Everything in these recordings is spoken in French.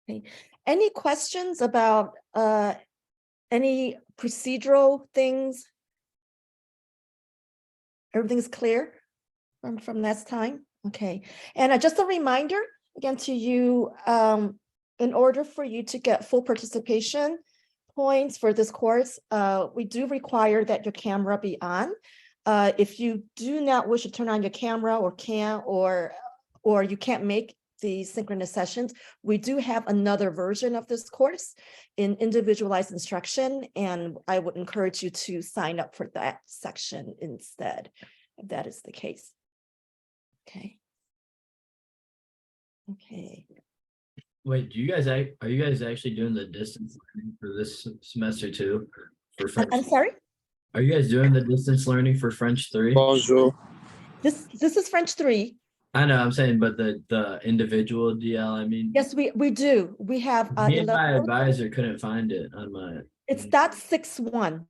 Okay. Any questions about any procedural things? Everything's clear from last time? Okay. And just a reminder again to you, in order for you to get full participation points for this course, we do require that your camera be on. If you do not wish to turn on your camera or you can't make the synchronous sessions, we do have another version of this course in individualized instruction, and I would encourage you to sign up for that section instead, if that is the case. Okay. Okay. Wait, are you guys actually doing the distance learning for this semester too? For French? I'm sorry? Are you guys doing the distance learning for French 3? Bonjour. This is French 3. I know, I'm saying, but the individual DL, I mean. Yes, we do. We have Me and my advisor couldn't find it on my. It's .61.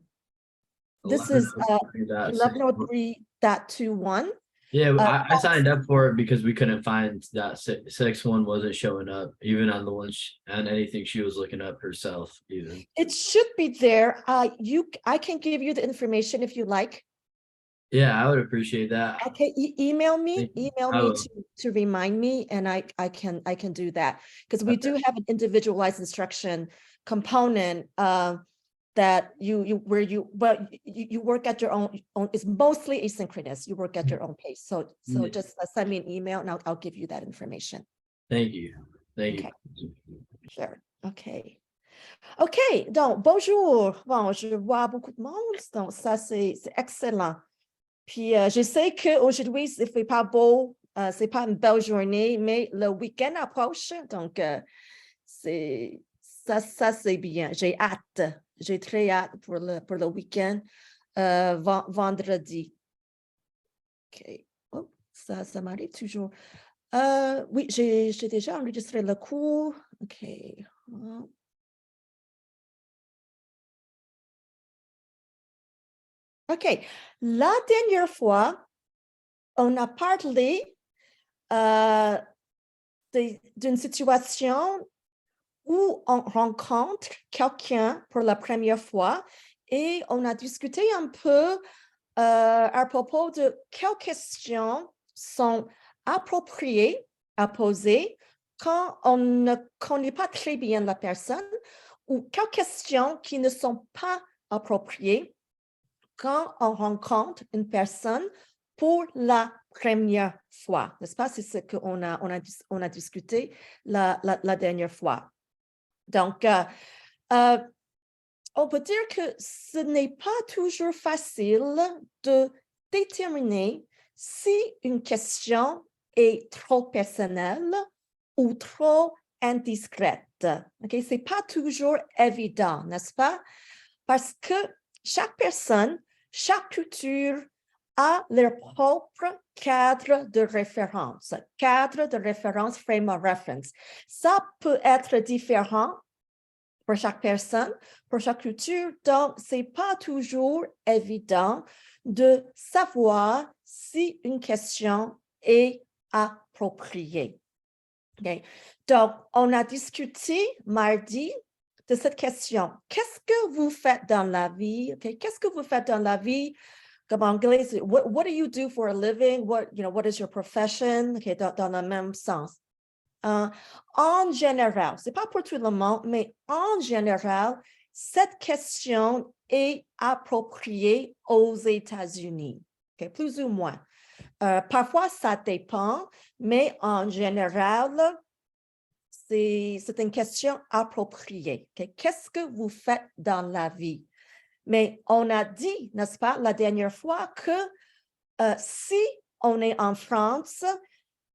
This is 1103.21. Yeah, I signed up for it because we couldn't find that 6.1 wasn't showing up even on the one and anything she was looking up herself even. It should be there. I can give you the information if you like. Yeah, I would appreciate that. Okay, email me to remind me, and I can do that, because we do have an individualized instruction component that you work at your own. It's mostly asynchronous. You work at your own pace. So just send me an email and I'll give you that information. Thank you. Thank you. Sure. Okay. OK, donc bonjour. Bon, je vois beaucoup de monde, donc ça c'est excellent. Puis je sais qu'aujourd'hui il fait pas beau, c'est pas une belle journée, mais le week-end approche, donc ça c'est bien. J'ai hâte. J'ai très hâte pour le week-end, vendredi. OK. Oh, ça m'arrive toujours. Oui, j'ai déjà enregistré le cours. OK. OK. La dernière fois, on a parlé d'une situation où on rencontre quelqu'un pour la première fois et on a discuté un peu à propos de quelles questions sont appropriées à poser quand on ne connaît pas très bien la personne, ou quelles questions qui ne sont pas appropriées quand on rencontre une personne pour la première fois, n'est-ce pas? C'est ce qu'on a discuté la dernière fois. Donc, on peut dire que ce n'est pas toujours facile de déterminer si une question est trop personnelle ou trop indiscrète. Okay? Ce n'est pas toujours évident, n'est-ce pas? Parce que chaque personne, chaque culture a leur propre cadre de référence. Cadre de référence, frame of reference. Ça peut être différent pour chaque personne, pour chaque culture, donc ce n'est pas toujours évident de savoir si une question est appropriée. Okay. Donc, on a discuté mardi de cette question. Qu'est-ce que vous faites dans la vie? Okay. Qu'est-ce que vous faites dans la vie? Comme en anglais, what do you do for a living? What is your profession? Okay, dans le même sens. En général, ce n'est pas pour tout le monde, mais en général, cette question est appropriée aux États-Unis, okay, plus ou moins. Parfois, ça dépend, mais en général, c'est une question appropriée. Okay? Qu'est-ce que vous faites dans la vie? Mais on a dit, n'est-ce pas, la dernière fois que si on est en France,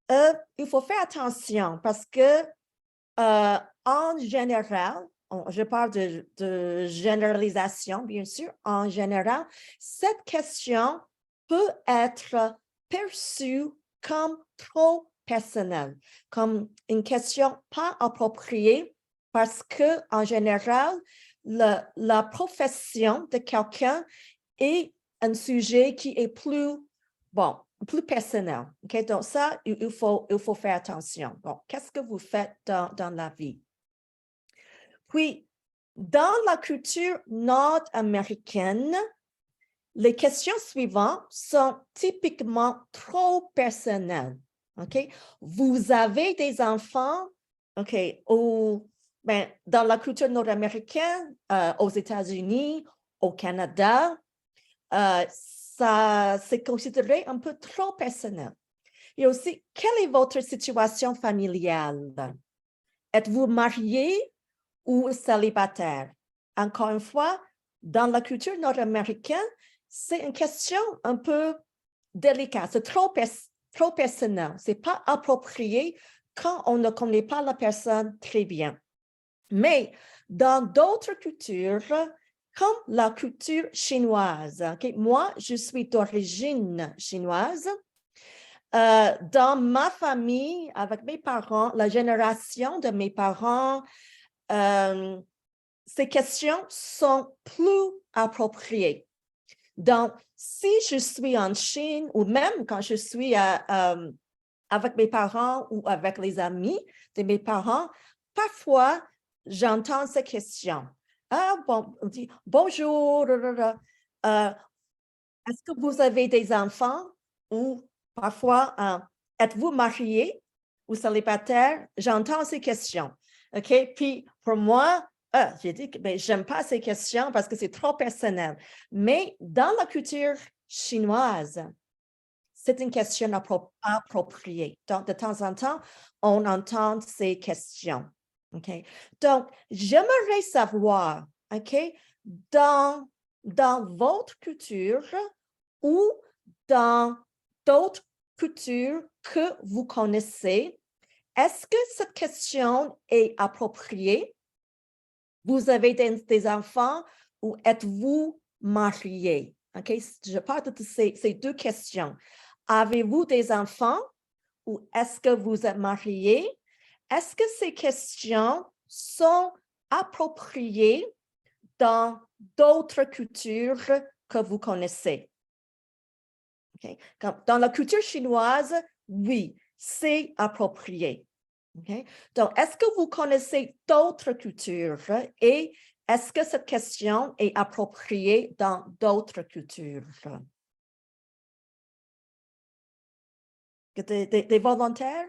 il faut faire attention parce que en général, je parle de généralisation, bien sûr, en général, cette question peut être perçue comme trop personnelle, comme une question pas appropriée parce que en général, la profession de quelqu'un est un sujet qui est plus personnel. Okay? Donc ça, il faut faire attention. Bon, qu'est-ce que vous faites dans la vie? Puis, dans la culture nord-américaine, les questions suivantes sont typiquement trop personnelles. OK? Vous avez des enfants, OK, dans la culture nord-américaine, aux États-Unis, au Canada, ça c'est considéré un peu trop personnel. Et aussi, quelle est votre situation familiale? Êtes-vous marié ou célibataire? Encore une fois, dans la culture nord-américaine, c'est une question un peu délicate, c'est trop personnel, c'est pas approprié quand on ne connaît pas la personne très bien. Mais dans d'autres cultures, comme la culture chinoise, okay, moi, je suis d'origine chinoise. Dans ma famille, avec mes parents, la génération de mes parents, ces questions sont plus appropriées. Donc, si je suis en Chine ou même quand je suis avec mes parents ou avec les amis de mes parents, parfois, j'entends ces questions. Ah, bon, on dit bonjour, est-ce que vous avez des enfants? Ou parfois, êtes-vous marié ou célibataire? J'entends ces questions. OK? Puis, pour moi, j'ai dit que j'aime pas ces questions parce que c'est trop personnel. Mais dans la culture chinoise, c'est une question appropriée. Donc, de temps en temps, on entend ces questions. OK? Donc, j'aimerais savoir, OK, dans votre culture ou dans d'autres cultures que vous connaissez, est-ce que cette question est appropriée? Vous avez des enfants ou êtes-vous marié? OK? Je parle de ces deux questions. Avez-vous des enfants ou est-ce que vous êtes marié? Est-ce que ces questions sont appropriées dans d'autres cultures que vous connaissez? Okay? Dans la culture chinoise, oui, c'est approprié. Okay? Donc, est-ce que vous connaissez d'autres cultures et est-ce que cette question est appropriée dans d'autres cultures? Des volontaires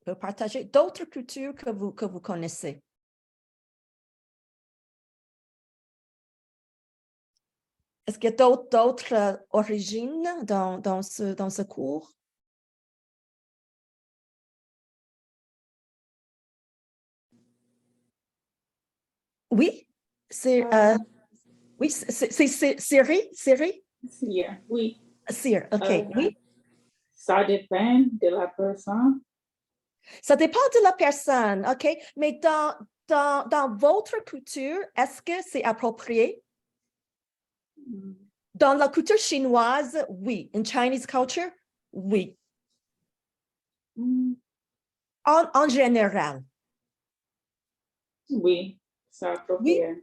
peuvent partager d'autres cultures que vous connaissez. Est-ce qu'il y a d'autres origines dans ce cours? Oui, c'est oui, c'est Siri? Yeah, oui. Siri, OK, oui. Ça dépend de la personne. Ça dépend de la personne, OK? Mais dans votre culture, est-ce que c'est approprié? Dans la culture chinoise, oui. In Chinese culture, oui. En général. Oui, c'est approprié. Oui.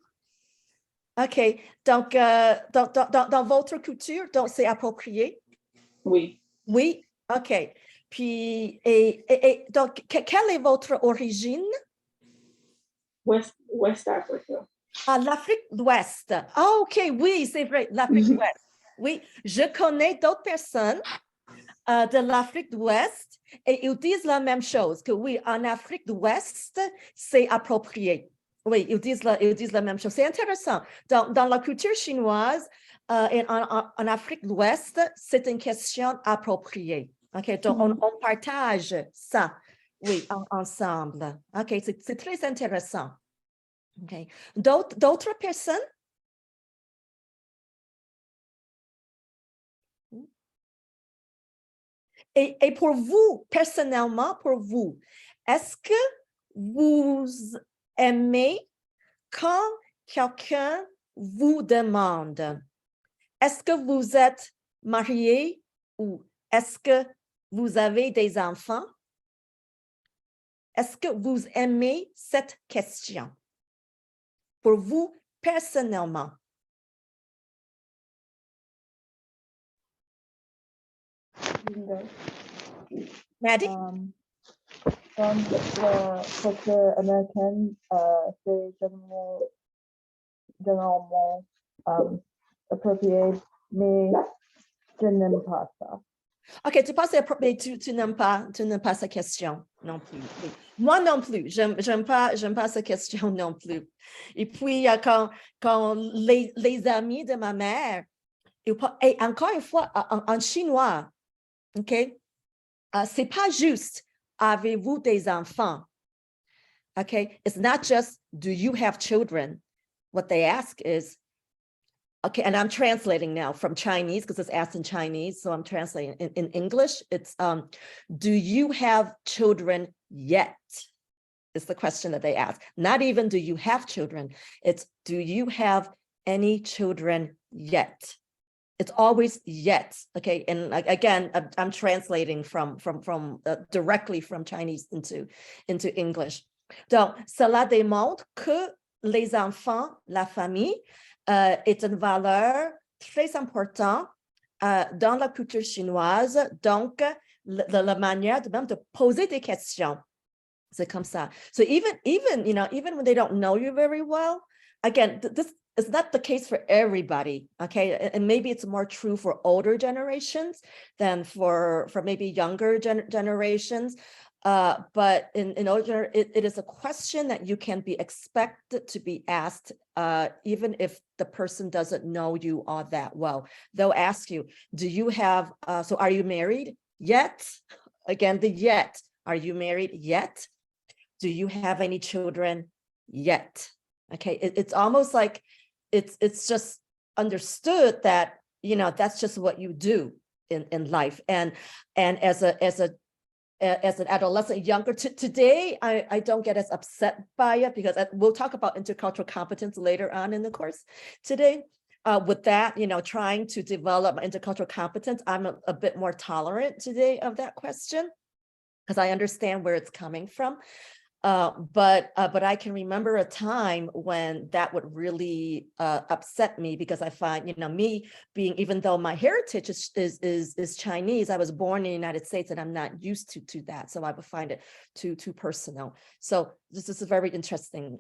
OK. Donc, dans votre culture, donc c'est approprié? Oui. Oui. OK. Puis, et donc, quelle est votre origine? West Africa. Ah, l'Afrique de l'Ouest. Ah, OK, oui, c'est vrai, l'Afrique de l'Ouest. Oui, je connais d'autres personnes de l'Afrique de l'Ouest et ils disent la même chose, que oui, en Afrique de l'Ouest, c'est approprié. Oui, ils disent la même chose. C'est intéressant. Dans la culture chinoise et en Afrique de l'Ouest, c'est une question appropriée. OK, donc on partage ça, oui, ensemble. OK, c'est très intéressant. OK. D'autres personnes? Et pour vous, personnellement, pour vous, est-ce que vous aimez quand quelqu'un vous demande, est-ce que vous êtes marié ou est-ce que vous avez des enfants? Est-ce que vous aimez cette question? Pour vous, personnellement. Maddie? From the culture American, c'est généralement approprié, mais je n'aime pas ça. OK, tu penses que c'est approprié, tu n'aimes pas cette question non plus. Oui. Moi non plus, j'aime pas cette question non plus. Et puis, quand les amis de ma mère, et encore une fois, en chinois, OK, c'est pas juste, avez-vous des enfants? Okay, it's not just, do you have children? What they ask is, okay, and I'm translating now from Chinese because it's asked in Chinese, so I'm translating in English. It's, do you have children yet? Is the question that they ask. Not even do you have children, it's do you have any children yet? It's always yet, okay? And again, I'm translating from directly from Chinese into English. Donc, cela démontre que les enfants, la famille, est une valeur très importante dans la culture chinoise. Donc, la manière même de poser des questions, c'est comme ça. So even when they don't know you very well, again, this is not the case for everybody, okay? And maybe it's more true for older generations than for maybe younger generations. But in older, it is a question that you can be expected to be asked, even if the person doesn't know you all that well. They'll ask you, do you have, so are you married yet? Again, the yet, are you married yet? Do you have any children yet? Okay, it's almost like it's just understood that, that's just what you do in life. And as an adolescent, younger today, I don't get as upset by it because we'll talk about intercultural competence later on in the course today. With that, trying to develop intercultural competence, I'm a bit more tolerant today of that question because I understand where it's coming from. But I can remember a time when that would really upset me because I find, me being, even though my heritage is Chinese, I was born in the United States and I'm not used to that. So I would find it too personal. So this is a very interesting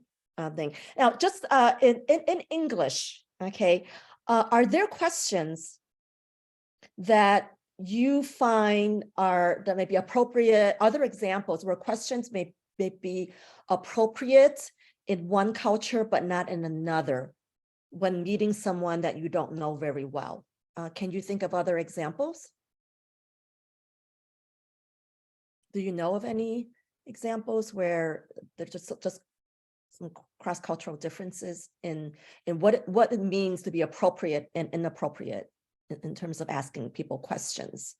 thing. Now, just in English, okay, are there questions that you find that may be appropriate, other examples where questions may be appropriate in one culture, but not in another when meeting someone that you don't know very well? Can you think of other examples? Do you know of any examples where there's just some cross-cultural differences in what it means to be appropriate and inappropriate in terms of asking people questions?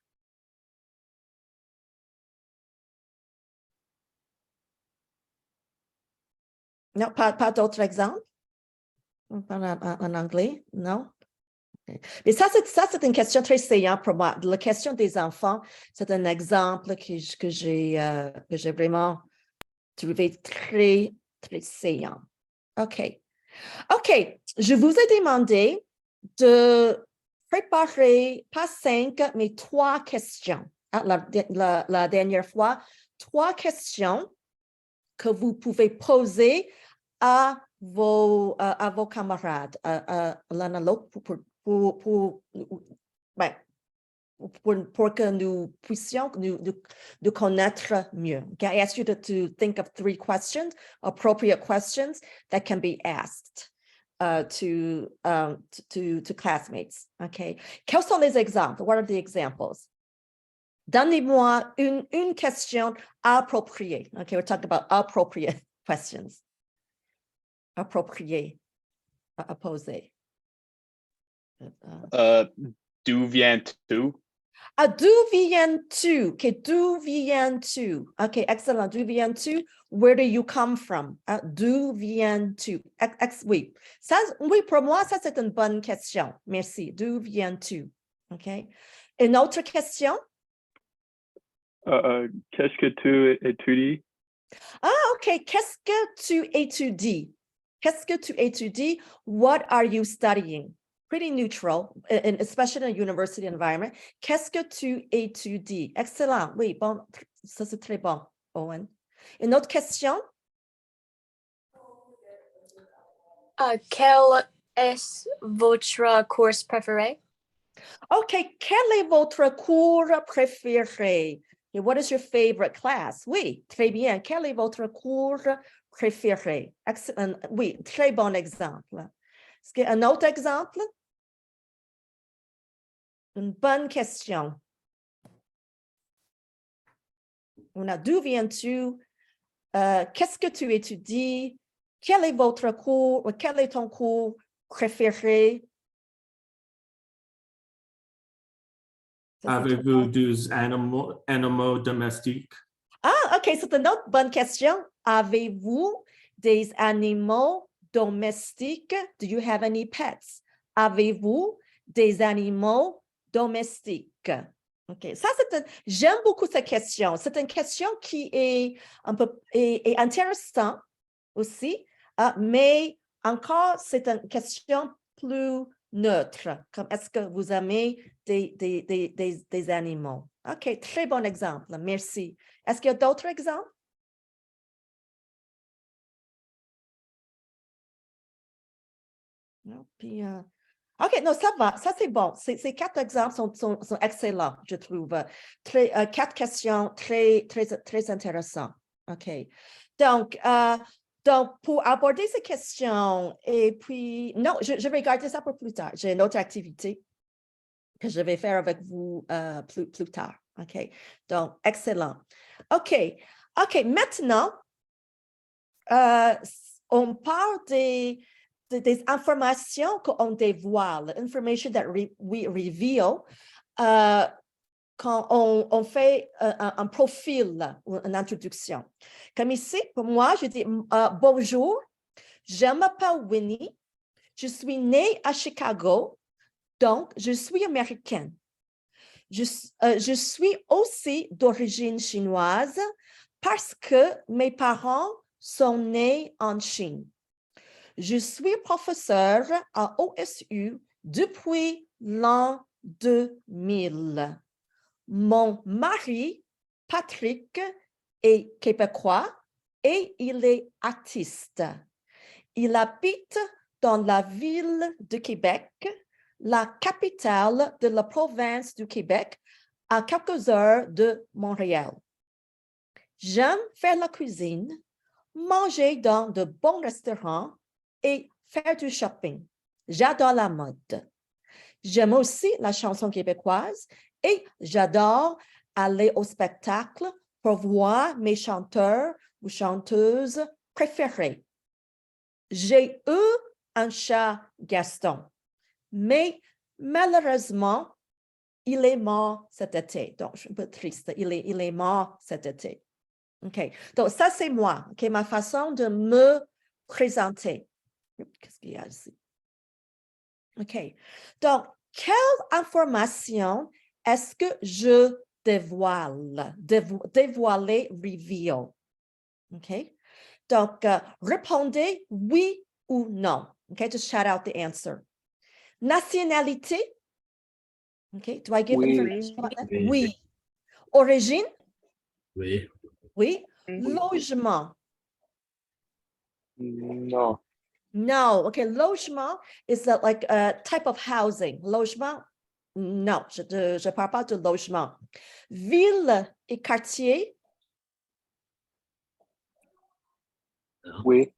Non, pas d'autres exemples en anglais, non? Okay. Mais ça, c'est une question très saillante pour moi. La question des enfants, c'est un exemple que j'ai vraiment trouvé très, très saillant. OK. Je vous ai demandé de préparer, pas 5, mais 3 questions. La dernière fois, 3 questions que vous pouvez poser à vos camarades, l'un à l'autre pour que nous puissions nous connaître mieux. Okay, I asked you to think of 3 questions, appropriate questions that can be asked to classmates. Okay, quels sont les exemples? What are the examples? Donnez-moi une question appropriée. Okay, we're talking about appropriate questions. Approprié à poser. D'où viens-tu? D'où viens-tu? Okay, d'où viens-tu? Okay, excellent. D'où viens-tu? Where do you come from? D'où viens-tu? Oui. Ça, oui, pour moi, ça, c'est une bonne question. Merci. D'où viens-tu? Okay. Une autre question? Qu'est-ce que tu étudies? Okay. Qu'est-ce que tu étudies? Qu'est-ce que tu étudies? What are you studying? Pretty neutral, and especially in a university environment. Qu'est-ce que tu étudies? Excellent. Oui, bon, ça c'est très bon, Owen. Une autre question? Quel est votre course préféré? OK, quel est votre cours préféré? Okay, what is your favorite class? Oui, très bien. Quel est votre cours préféré? Excellent. Oui, très bon exemple. Est-ce qu'il y a un autre exemple? Une bonne question. On a d'où viens-tu? Qu'est-ce que tu étudies? Quel est votre cours? Quel est ton cours préféré? Avez-vous des animaux domestiques? Ah, OK, c'est une autre bonne question. Avez-vous des animaux domestiques? Do you have any pets? Avez-vous des animaux domestiques? OK, ça j'aime beaucoup cette question. C'est une question qui est un peu est intéressante aussi, mais encore, c'est une question plus neutre, comme est-ce que vous aimez des animaux? OK, très bon exemple, merci. Est-ce qu'il y a d'autres exemples? Non, puis, OK, non, ça va, ça c'est bon. Ces 4 exemples sont excellents, je trouve. Quatre questions très intéressantes. OK. Donc, pour aborder ces questions, et puis, non, je vais garder ça pour plus tard. J'ai une autre activité que je vais faire avec vous plus tard. OK. Donc, excellent. OK. Maintenant, on parle des informations qu'on dévoile, information that we reveal, quand on fait un profil ou une introduction. Comme ici, pour moi, je dis bonjour, je m'appelle Winnie, je suis née à Chicago, donc je suis américaine. Je suis aussi d'origine chinoise parce que mes parents sont nés en Chine. Je suis professeur à OSU depuis l'an 2000. Mon mari, Patrick, est québécois et il est artiste. Il habite dans la ville de Québec, la capitale de la province du Québec, à quelques heures de Montréal. J'aime faire la cuisine, manger dans de bons restaurants et faire du shopping. J'adore la mode. J'aime aussi la chanson québécoise et j'adore aller au spectacle pour voir mes chanteurs ou chanteuses préférés. J'ai eu un chat Gaston, mais malheureusement, il est mort cet été. Donc, je suis un peu triste. Il est mort cet été. OK. Donc, ça, c'est moi. OK. Ma façon de me présenter. Qu'est-ce qu'il y a ici? OK. Donc, quelle information est-ce que je dévoile? Dévoiler, reveal. OK. Donc, répondez oui ou non. OK. Just shout out the answer. Nationalité. OK. Do I give information about that? Oui. Oui. Origine. Oui. Oui. Logement. No. No. Okay. Logement is like a type of housing. Logement. Non, je parle pas de logement. Ville et quartier. Oui.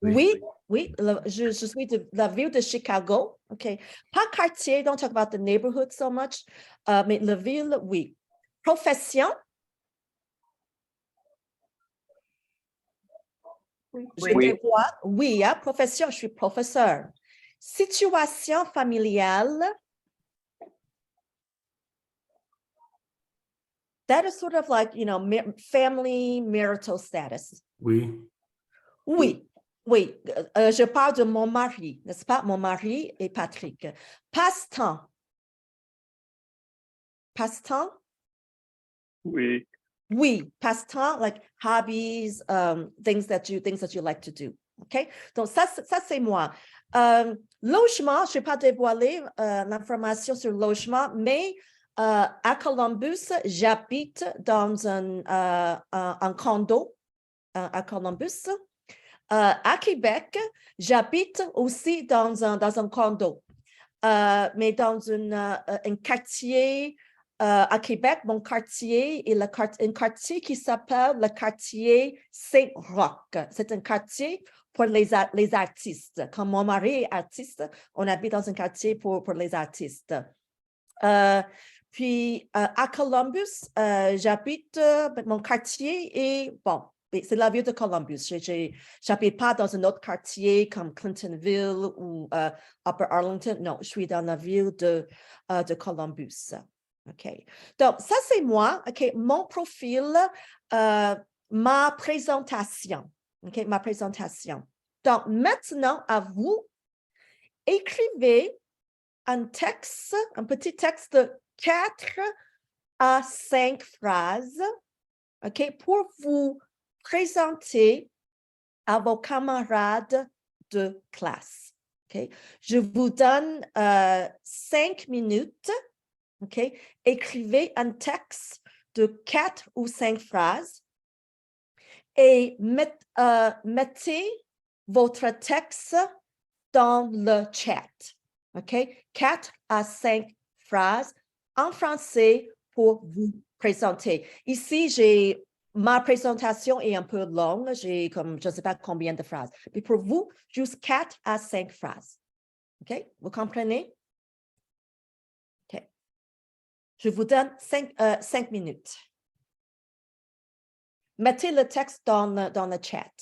Oui. Je suis de la ville de Chicago. OK. Pas quartier, don't talk about the neighborhood so much. Mais la ville, oui. Profession. Je dévoile. Oui, hein, profession, je suis professeur. Situation familiale. That is sort of like, family marital status. Oui. Oui. Je parle de mon mari, n'est-ce pas? Mon mari et Patrick. Passe-temps. Passe-temps? Oui. Oui, passe-temps, like hobbies, things that you like to do. OK? Donc, ça c'est moi. Logement, je ne vais pas dévoiler l'information sur logement, mais à Columbus, j'habite dans un condo. à Columbus. À Québec, j'habite aussi dans un condo, mais dans un quartier à Québec, mon quartier est un quartier qui s'appelle le quartier Saint-Roch. C'est un quartier pour les artistes. Comme mon mari est artiste, on habite dans un quartier pour les artistes. Puis à Columbus, j'habite, mon quartier est, bon, c'est la ville de Columbus. J'habite pas dans un autre quartier comme Clintonville ou Upper Arlington. Non, je suis dans la ville de Columbus. OK. Donc, ça, c'est moi. OK. Mon profil, ma présentation. OK. Ma présentation. Donc, maintenant, à vous, écrivez un texte, un petit texte de 4 à 5 phrases, OK, pour vous présenter à vos camarades de classe. OK? Je vous donne 5 minutes. OK? Écrivez un texte de 4 ou 5 phrases et mettez votre texte dans le chat. OK? 4 à 5 phrases en français pour vous présenter. Ici, ma présentation est un peu longue. J'ai comme, je ne sais pas combien de phrases. Mais pour vous, juste 4 à 5 phrases. OK? Vous comprenez? OK. Je vous donne 5 minutes. Mettez le texte dans le chat.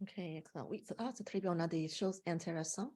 OK, excellent. Oui, c'est très bien. On a des choses intéressantes.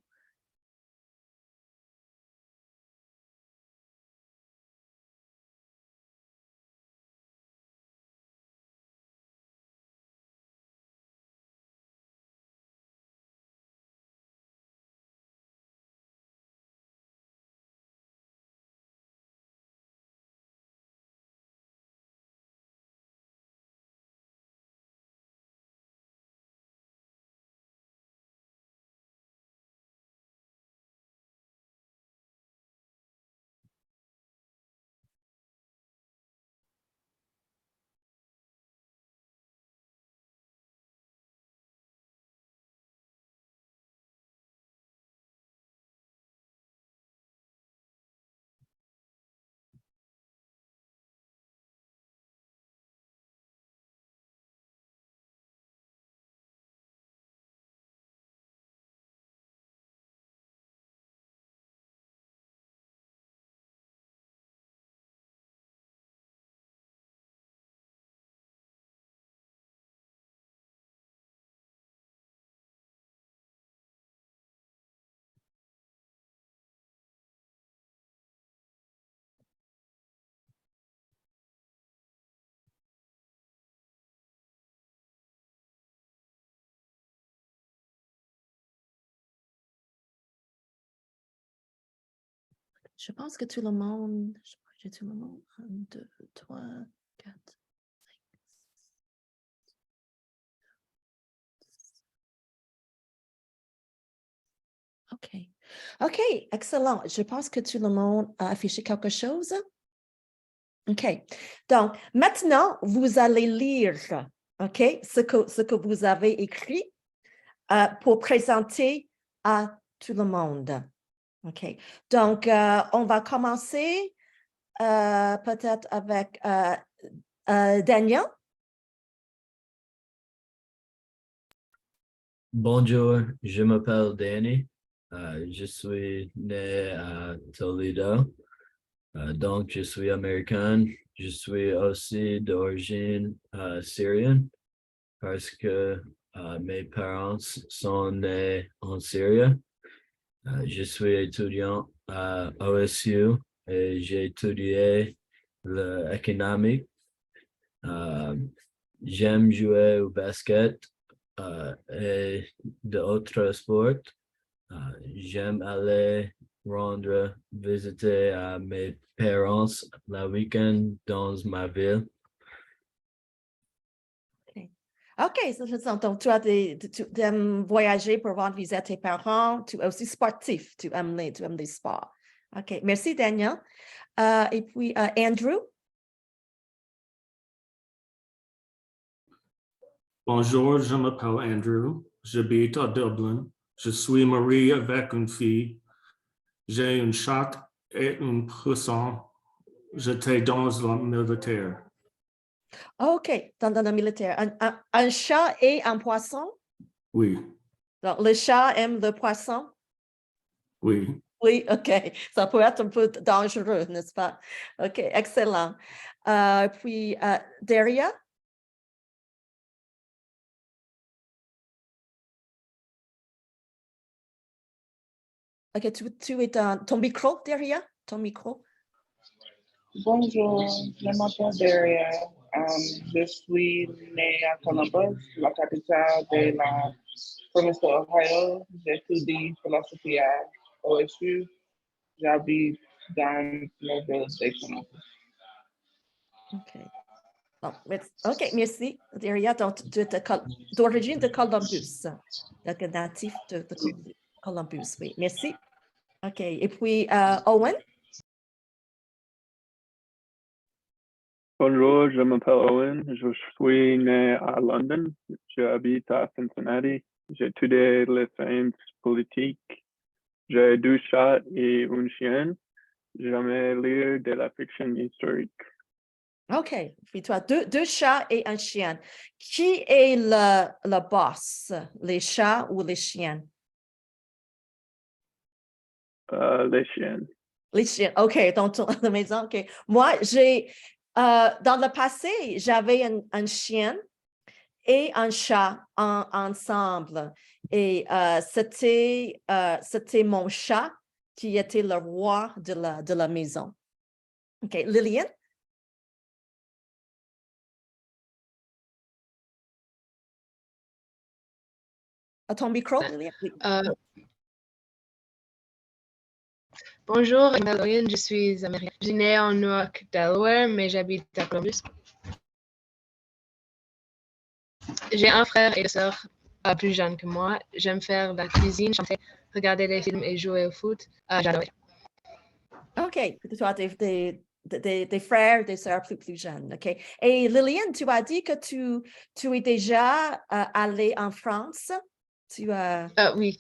Je pense que tout le monde, je crois que j'ai tout le monde. 1, 2, 3, 4, 5. OK. OK, excellent. Je pense que tout le monde a affiché quelque chose. OK. Donc, maintenant, vous allez lire, OK, ce que vous avez écrit pour présenter à tout le monde. OK. Donc, on va commencer peut-être avec Daniel. Bonjour, je m'appelle Danny. Je suis né à Toledo. Donc, je suis américain. Je suis aussi d'origine syrienne parce que mes parents sont nés en Syrie. Je suis étudiant à OSU et j'ai étudié l'économie. J'aime jouer au basket et d'autres sports. J'aime aller rendre visiter à mes parents le week-end dans ma ville. OK, donc tu aimes voyager pour rendre visite à tes parents, tu es aussi sportif, tu aimes les sports. OK, merci Daniel. Et puis Andrew. Bonjour, je m'appelle Andrew. J'habite à Dublin. Je suis marié avec une fille. J'ai une chatte et un poisson. J'étais dans le militaire. OK, dans le militaire. Un chat et un poisson? Oui, Donc, le chat aime le poisson? oui. Oui, OK. Ça peut être un peu dangereux, n'est-ce pas? OK, excellent. Puis, Daria? OK, tu es dans ton micro, Daria? Ton micro? Bonjour, je m'appelle Daria. Je suis née à Columbus, la capitale de la province de Ohio. J'étudie philosophie à OSU. J'habite dans la ville de Columbus. OK. Bon, OK, merci, Daria. Donc, tu es d'origine de Columbus, donc natif de Columbus, oui, merci. OK, et puis Owen? Bonjour, je m'appelle Owen. Je suis né à London. J'habite à Cincinnati. J'ai étudié les sciences politiques. J'ai 2 chats et un chien. J'aime lire de la fiction historique. OK, puis tu as deux chats et un chien. Qui est le boss, les chats ou les chiens? Les chiens. Les chiens, OK, dans la maison, OK. Moi, dans le passé, j'avais un chien et un chat ensemble. Et c'était mon chat qui était le roi de la maison. OK, Lillian? À ton micro, Lillian? Oui. Bonjour, je m'appelle Lillian, je suis américaine. Je suis née en Newark, Delaware, mais j'habite à Columbus. J'ai un frère et une sœur plus jeunes que moi. J'aime faire la cuisine, chanter, regarder des films et jouer au foot. J'adore. OK, tu as des frères, des sœurs plus jeunes. OK. Et Lillian, tu as dit que tu es déjà allée en France. Oui.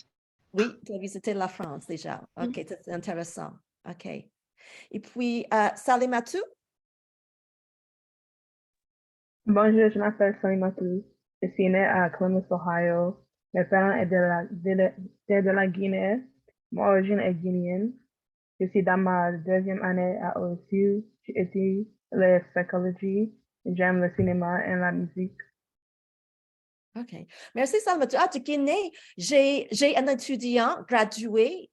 Oui, tu as visité la France déjà. OK, c'est intéressant. OK. Et puis, Salimatou? Bonjour, je m'appelle Salimatou. Je suis née à Columbus, Ohio. Mes parents étaient de la Guinée. Mon origine est guinéenne. Je suis dans ma deuxième année à OSU. J'étudie la psychologie. J'aime le cinéma et la musique. OK. Merci, Salvatore. Ah, du Guinée, j'ai un étudiant gradué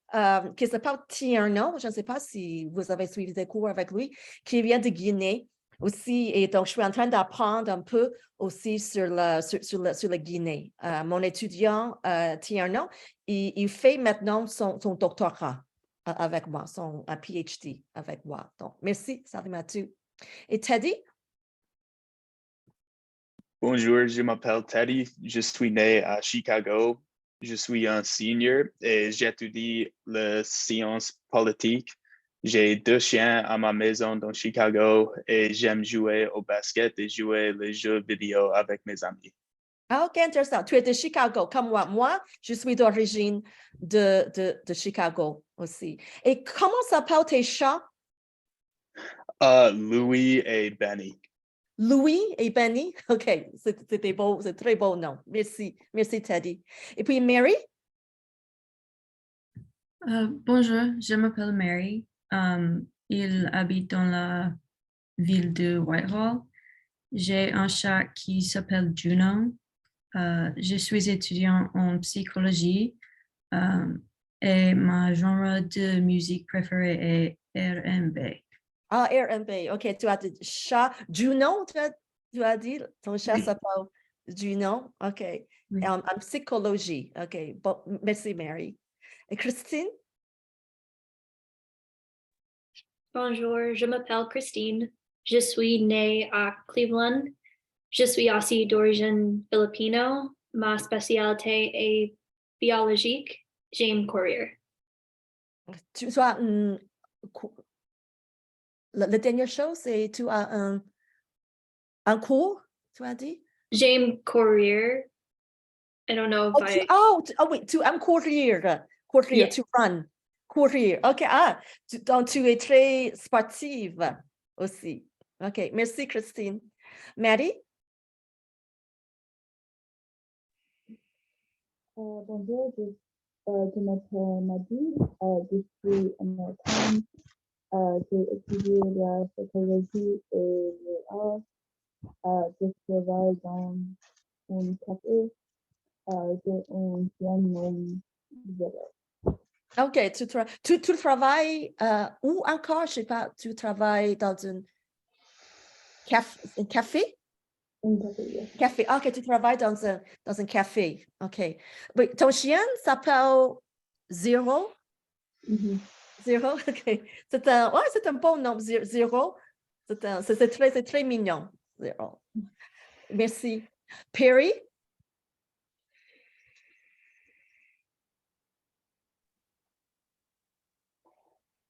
qui s'appelle Tierno. Je ne sais pas si vous avez suivi des cours avec lui, qui vient de Guinée aussi. Et donc, je suis en train d'apprendre un peu aussi sur la Guinée. Mon étudiant, Tierno, il fait maintenant son doctorat avec moi, son PhD avec moi. Donc, merci, Salimatu. Et Teddy? Bonjour, je m'appelle Teddy. Je suis né à Chicago. Je suis un senior et j'étudie les sciences politiques. J'ai 2 chiens à ma maison dans Chicago et j'aime jouer au basket et jouer les jeux vidéo avec mes amis. Ah, OK, intéressant. Tu es de Chicago comme moi. Moi, je suis d'origine de Chicago aussi. Et comment s'appellent tes chats? Louis et Benny. Louis et Benny? OK, c'est beau, c'est très beau nom. Merci, merci Teddy. Et puis Mary? Bonjour, je m'appelle Mary. Il habite dans la ville de Whitehall. J'ai un chat qui s'appelle Juno. Je suis étudiant en psychologie et ma genre de musique préférée est R&B. Ah, R&B. OK, tu as dit chat. Juno, tu as dit? Ton chat Oui. s'appelle Juno? OK. Oui. En psychologie. OK, bon, merci Mary. Et Christine? Bonjour, je m'appelle Christine. Je suis née à Cleveland. Je suis aussi d'origine filipino. Ma spécialité est biologique. J'aime courir. Tu as la dernière chose, c'est tu as un cours, tu as dit? J'aime courir. I don't know if Oui, tu aimes courir. Courir, Yeah. tu run. Courir. OK, donc tu es très sportive aussi. OK, merci Christine. Mary? Bonjour, je m'appelle Maddy, je suis américaine. J'ai étudié la psychologie et les arts. Je travaille dans un café. J'ai un chien nom Zéro. OK, tu travailles où encore? Je ne sais pas, tu travailles dans un café? Un café, yes. Café. OK, tu travailles dans un café. OK. Oui, ton chien s'appelle Zéro? Mhm. Zéro? OK. C'est un bon nom, Zéro. C'est très mignon. Zéro. Merci. Perry?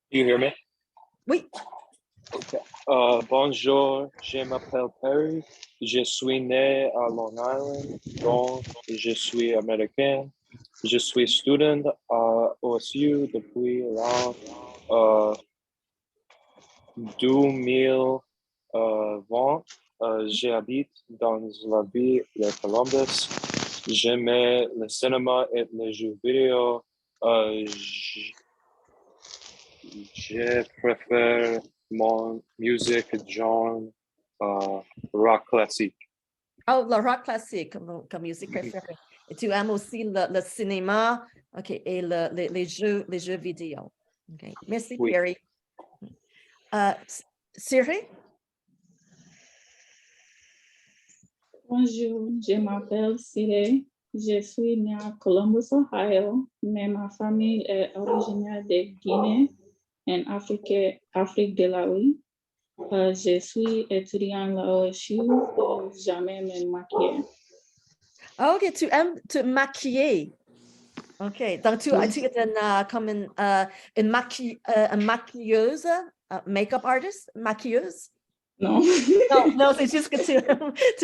You hear me? Oui. Okay. Bonjour, je m'appelle Perry. Je suis né à Long Island, donc je suis américain. Je suis student à OSU depuis l'an 2020. J'habite dans la ville de Columbus. J'aime le cinéma et les jeux vidéo. Je préfère mon musique genre rock classique. Oh, le rock classique comme musique préférée. Et tu aimes aussi le cinéma, OK, et les jeux vidéo. OK. Merci, Oui. Pierre. Siri? Bonjour, je m'appelle Sire. Je suis née à Columbus, Ohio, mais ma famille est originaire de Guinée en Afrique de l'Ouest. Je suis étudiant à l'OSU et jamais me maquiller. OK, tu aimes te maquiller. OK, donc tu es comme une maquilleuse, make-up artist, maquilleuse? Non. Non, c'est juste que tu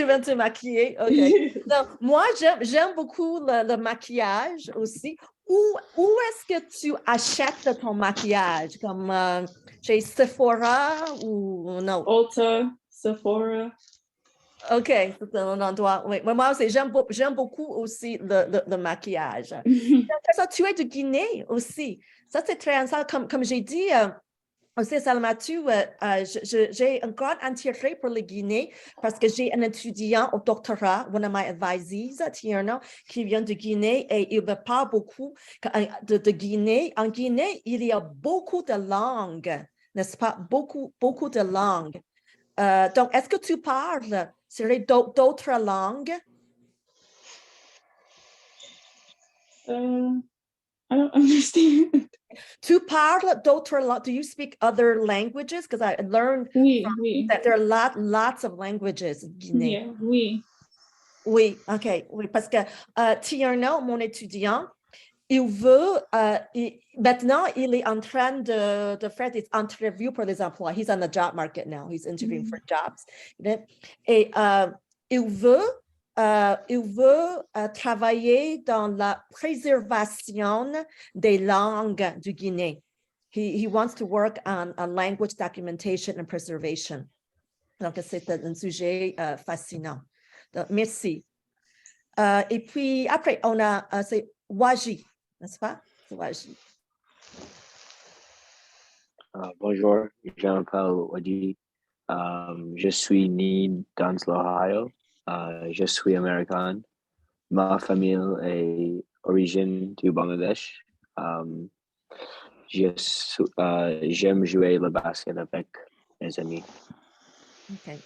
aimes te maquiller. OK. Donc, moi, j'aime beaucoup le maquillage aussi. Où est-ce que tu achètes ton maquillage? Comme chez Sephora ou non? Ulta, Sephora. OK, c'est un endroit. Oui, moi aussi, j'aime beaucoup aussi le maquillage. Ça, tu es de Guinée aussi. Ça, c'est très intéressant. Comme j'ai dit, aussi, Salamatu, j'ai un grand intérêt pour le Guinée parce que j'ai un étudiant au doctorat, one of my advisees, Tierno, qui vient de Guinée et il me parle beaucoup de Guinée. En Guinée, il y a beaucoup de langues, n'est-ce pas? Beaucoup de langues. Donc, est-ce que tu parles d'autres langues? I don't understand. Tu parles d'autres langues? Do you speak other languages? Because I learned that there are lots of languages in Guinée. Yeah, oui. Oui, OK. Oui, parce que Tierno, mon étudiant, il veut, maintenant, il est en train de faire des interviews pour les emplois. He's on the job market now. He's interviewing for jobs. Et il veut travailler dans la préservation des langues du Guinée. He wants to work on language documentation and preservation. Donc, c'est un sujet fascinant. Donc, merci. Et puis, après, on a, c'est Waji, n'est-ce pas? C'est Waji. Bonjour, je m'appelle Jeudi. Je suis né dans l'Ohio. Je suis américain. Ma famille est origine du Bangladesh. J'aime jouer le basket avec mes amis.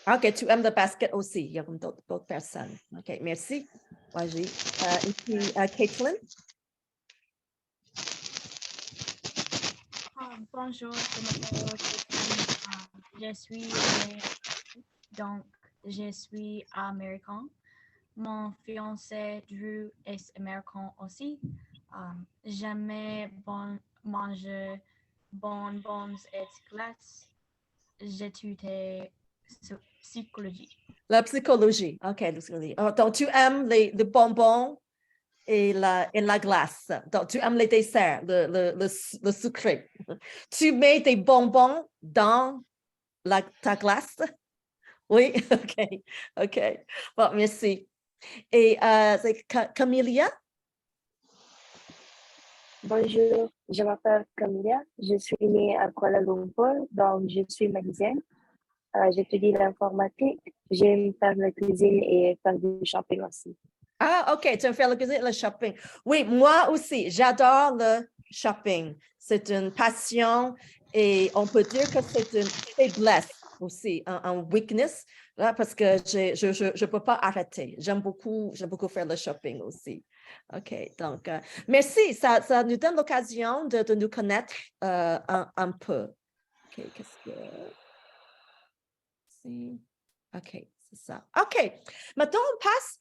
OK, tu aimes le basket aussi. Il y a d'autres personnes. OK, merci. Waji. Et puis, Caitlin? Bonjour, je m'appelle Caitlin. Je suis donc je suis américain. Mon fiancé Drew est américain aussi. J'aime manger bonbons et glaces. J'étudie psychologie. La psychologie. OK, la psychologie. Oh, donc, tu aimes les bonbons et la glace. Donc, tu aimes les desserts, le sucré. Tu mets des bonbons dans ta glace? Oui, OK. Bon, merci. Et c'est Camilla? Bonjour, je m'appelle Camilla. Je suis née à Kuala Lumpur, donc je suis magicienne. J'étudie l'informatique. J'aime faire la cuisine et faire du shopping aussi. Ah, OK, tu aimes faire la cuisine et le shopping. Oui, moi aussi, j'adore le shopping. C'est une passion et on peut dire que c'est une faiblesse aussi, un weakness, là, parce que je peux pas arrêter. J'aime beaucoup faire le shopping aussi. OK, donc, merci. Ça nous donne l'occasion de nous connaître un peu. OK, qu'est-ce que... OK, c'est ça. OK, maintenant on passe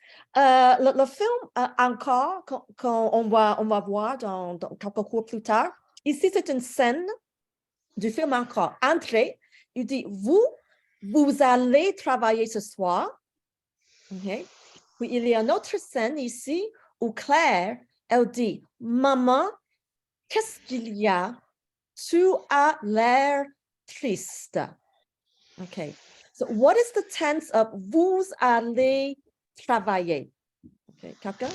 le film encore qu'on va voir dans quelques cours plus tard. Ici, c'est une scène du film encore. Entrez, il dit, vous allez travailler ce soir. OK. Puis il y a une autre scène ici où Claire, elle dit, maman, qu'est-ce qu'il y a? Tu as l'air triste. OK. So what is the tense of vous allez travailler? Okay, quelqu'un?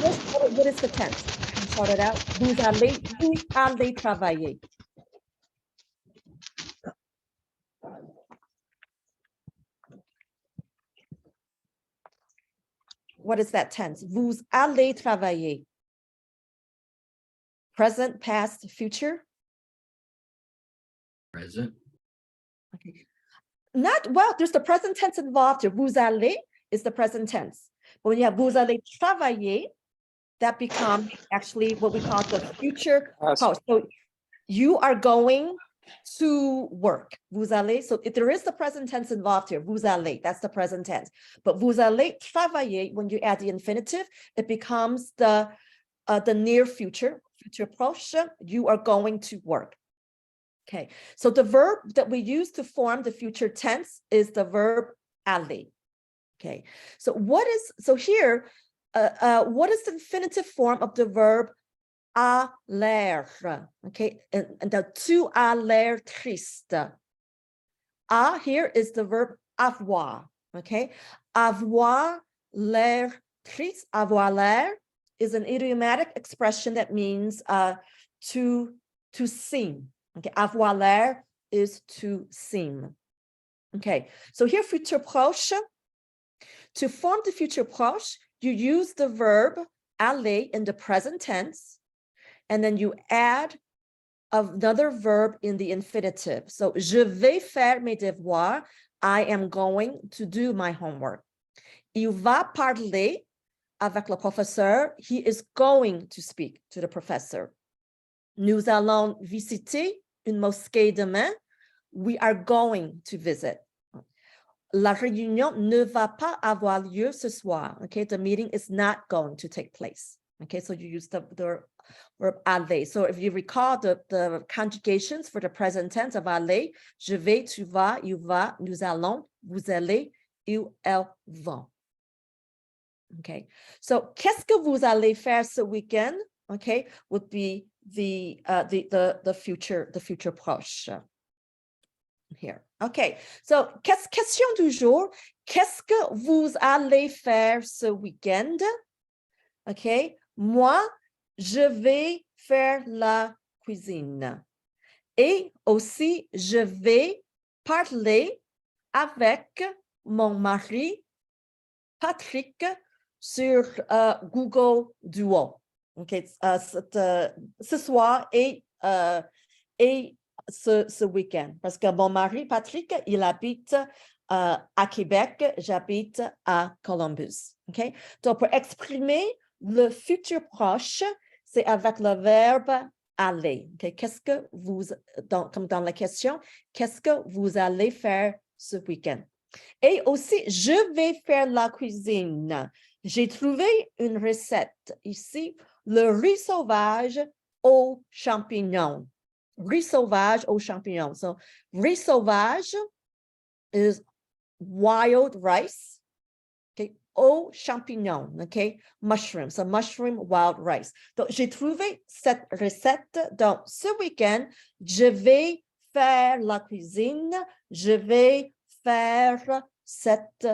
What is the tense? Shout it out. Vous allez travailler. what is that tense? Vous allez travailler. Present, past, future? Present. Okay. Not, well, there's the present tense involved here. Vous allez is the present tense. But when you have vous allez travailler, that becomes actually what we call the future past. So you are going to work. Vous allez, so if there is the present tense involved here, vous allez, that's the present tense. But vous allez travailler, when you add the infinitive, it becomes the near future, future proche, you are going to work. Okay, so the verb that we use to form the future tense is the verb aller. Okay, so here, what is the infinitive form of the verb aller? Okay, and the tu as l'air triste. Here is the verb avoir. Okay, avoir l'air triste. Avoir l'air is an idiomatic expression that means to seem. Okay, avoir l'air is to seem. Okay, so here future proche. To form the future proche, you use the verb aller in the present tense, and then you add another verb in the infinitive. So, je vais faire mes devoirs. I am going to do my homework. Il va parler avec le professeur. He is going to speak to the professor. Nous allons visiter une mosquée demain. We are going to visit. La réunion ne va pas avoir lieu ce soir. Okay, the meeting is not going to take place. Okay, so you use the verb aller. So if you recall the conjugations for the present tense of aller, je vais, tu vas, il va, nous allons, vous allez, ils, elles vont. Okay, so qu'est-ce que vous allez faire ce week-end? Okay, would be the future proche here. Okay, so question du jour. Qu'est-ce que vous allez faire ce week-end? Okay, moi, je vais faire la cuisine. Et aussi, je vais parler avec mon mari, Patrick, sur Google Duo. Okay, ce soir et ce week-end. Parce que mon mari, Patrick, il habite à Québec, j'habite à Columbus. Okay? Donc, pour exprimer le futur proche, c'est avec le verbe aller. Okay? Qu'est-ce que vous, comme dans la question, qu'est-ce que vous allez faire ce week-end? Et aussi, je vais faire la cuisine. J'ai trouvé une recette ici, le riz sauvage aux champignons. Riz sauvage aux champignons. So, riz sauvage is wild rice, okay, aux champignons, okay, mushroom. So, mushroom, wild rice. Donc, j'ai trouvé cette recette. Donc, ce week-end, je vais faire la cuisine. Je vais faire cette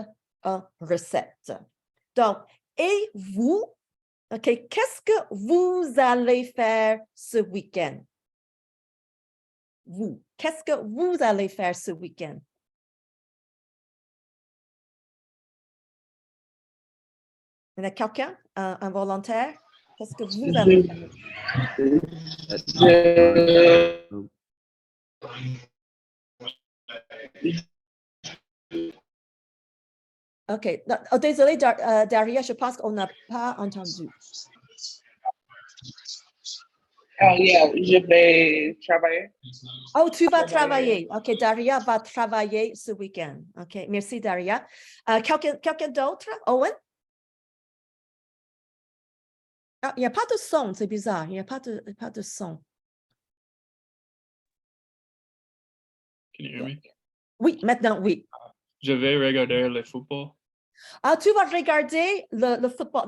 recette. Donc, et vous, okay, qu'est-ce que vous allez faire ce week-end? Vous, qu'est-ce que vous allez faire ce week-end? Il y a quelqu'un, un volontaire? Qu'est-ce que vous allez faire? OK. Oh, désolé, Daria, je pense qu'on n'a pas entendu. Yeah, je vais travailler. Oh, tu vas travailler. OK, Daria va travailler ce week-end. OK, merci, Daria. Quelqu'un d'autre? Owen? Ah, il n'y a pas de son, c'est bizarre. Il n'y a pas de son. Can you hear me? Oui, maintenant, oui. Je vais regarder le football. Ah, tu vas regarder le football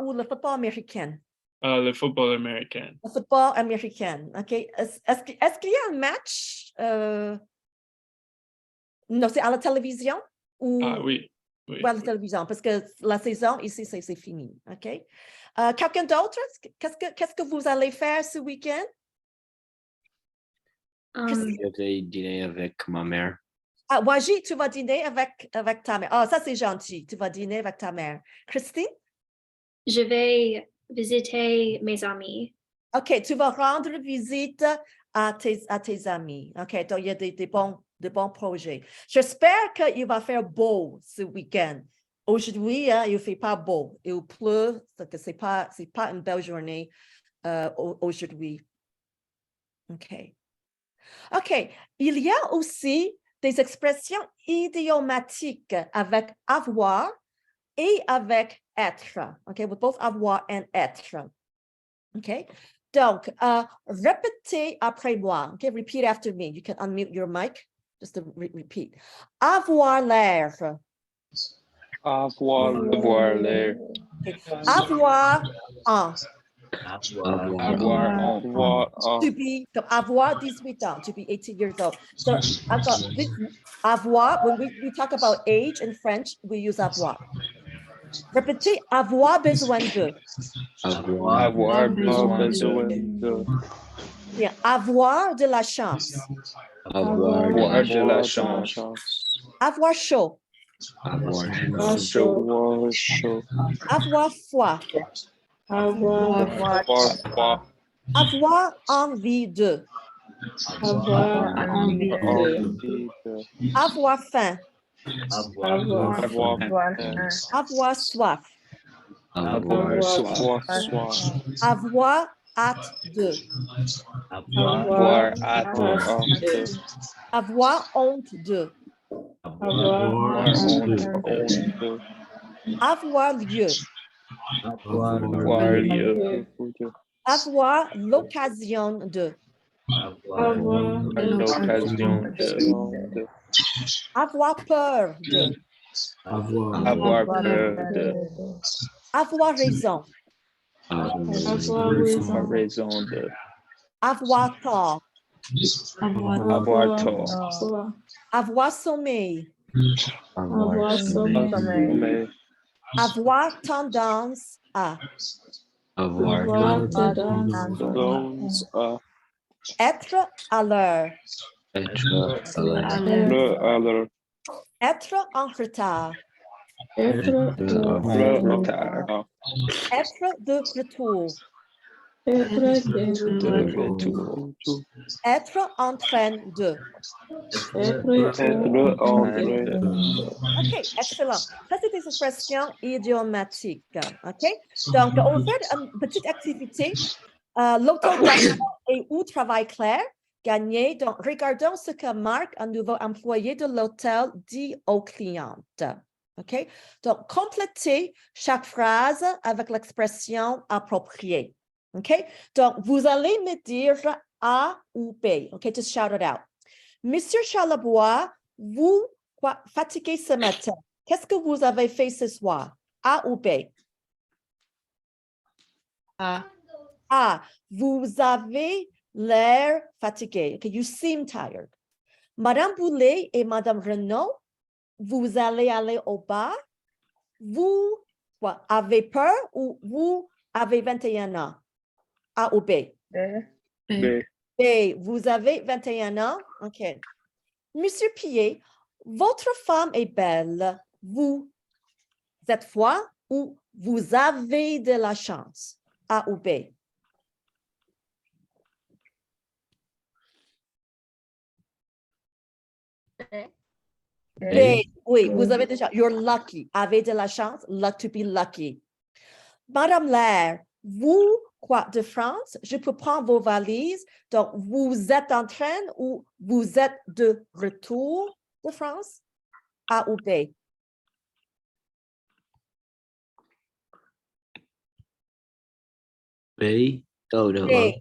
ou le football américain? Le football américain. Le football américain, OK. Est-ce qu'il y a un match? Non, c'est à la télévision? Ou... Ah oui. Oui, à la télévision, parce que la saison ici, c'est fini, OK. Quelqu'un d'autre? Qu'est-ce que vous allez faire ce week-end? Je vais dîner avec ma mère. Ah, Waji, tu vas dîner avec ta mère. Ah, ça, c'est gentil. Tu vas dîner avec ta mère. Christine? Je vais visiter mes amis. OK, tu vas rendre visite à tes amis. OK, donc il y a de bons projets. J'espère qu'il va faire beau ce week-end. Aujourd'hui, hein, il ne fait pas beau. Il pleut, donc ce n'est pas une belle journée aujourd'hui. OK. OK, il y a aussi des expressions idiomatiques avec avoir et avec être. OK, with both avoir and être. OK, donc, répétez après moi. OK, repeat after me. You can unmute your mic just to repeat. Avoir l'air. Avoir l'air. Okay. Avoir un. Avoir un. To be, avoir 18 ans, to be 18 years old. So I've got this avoir, when we talk about age in French, we use avoir. Répétez, avoir besoin de. Avoir besoin de. Bien, avoir de la chance. Avoir de la chance. Avoir chaud. Avoir chaud. Avoir foi. Avoir froid. Avoir envie de. Avoir envie de. Avoir faim. Avoir faim. Avoir soif. Avoir soif. Avoir hâte de. Avoir hâte de. Avoir honte de. Avoir honte de. Avoir lieu. Avoir lieu. Avoir l'occasion de. L'occasion de. Avoir peur de. Avoir peur de. Avoir raison. Avoir raison de. Avoir tort. Avoir tort. Avoir sommeil. Avoir sommeil. Avoir tendance à. Avoir tendance à. Être à l'heure. Être à l'heure. Être en retard. Être en retard. Être de retour. De retour. Être en train de. Être en train de. OK, excellent. Ça, c'est des expressions idiomatiques. OK? Donc, on va faire une petite activité. L'hôtel gagnant et où travaille Claire? Gagné. Donc, regardons ce que Marc, un nouveau employé de l'hôtel, dit aux clientes. OK? Donc, complétez chaque phrase avec l'expression appropriée. OK? Donc, vous allez me dire A ou B. OK? Just shout it out. Monsieur Charlebois, vous fatigué ce matin. Qu'est-ce que vous avez fait ce soir? A ou B? A. A. Vous avez l'air fatigué. Okay, you seem tired. Madame Boulet et Madame Renaud, vous allez aller au bar. Vous avez peur ou vous avez 21 ans? A ou B? B. B. Vous avez 21 ans? OK. Monsieur Pillet, votre femme est belle. Vous êtes froid ou vous avez de la chance? A ou B? B. Oui, vous avez déjà. You're lucky. Avez de la chance. Luck to be lucky. Madame Lair, vous, quoi de France? Je peux prendre vos valises. Donc, vous êtes en train ou vous êtes de retour de France? A ou B? B. Oh, no. B.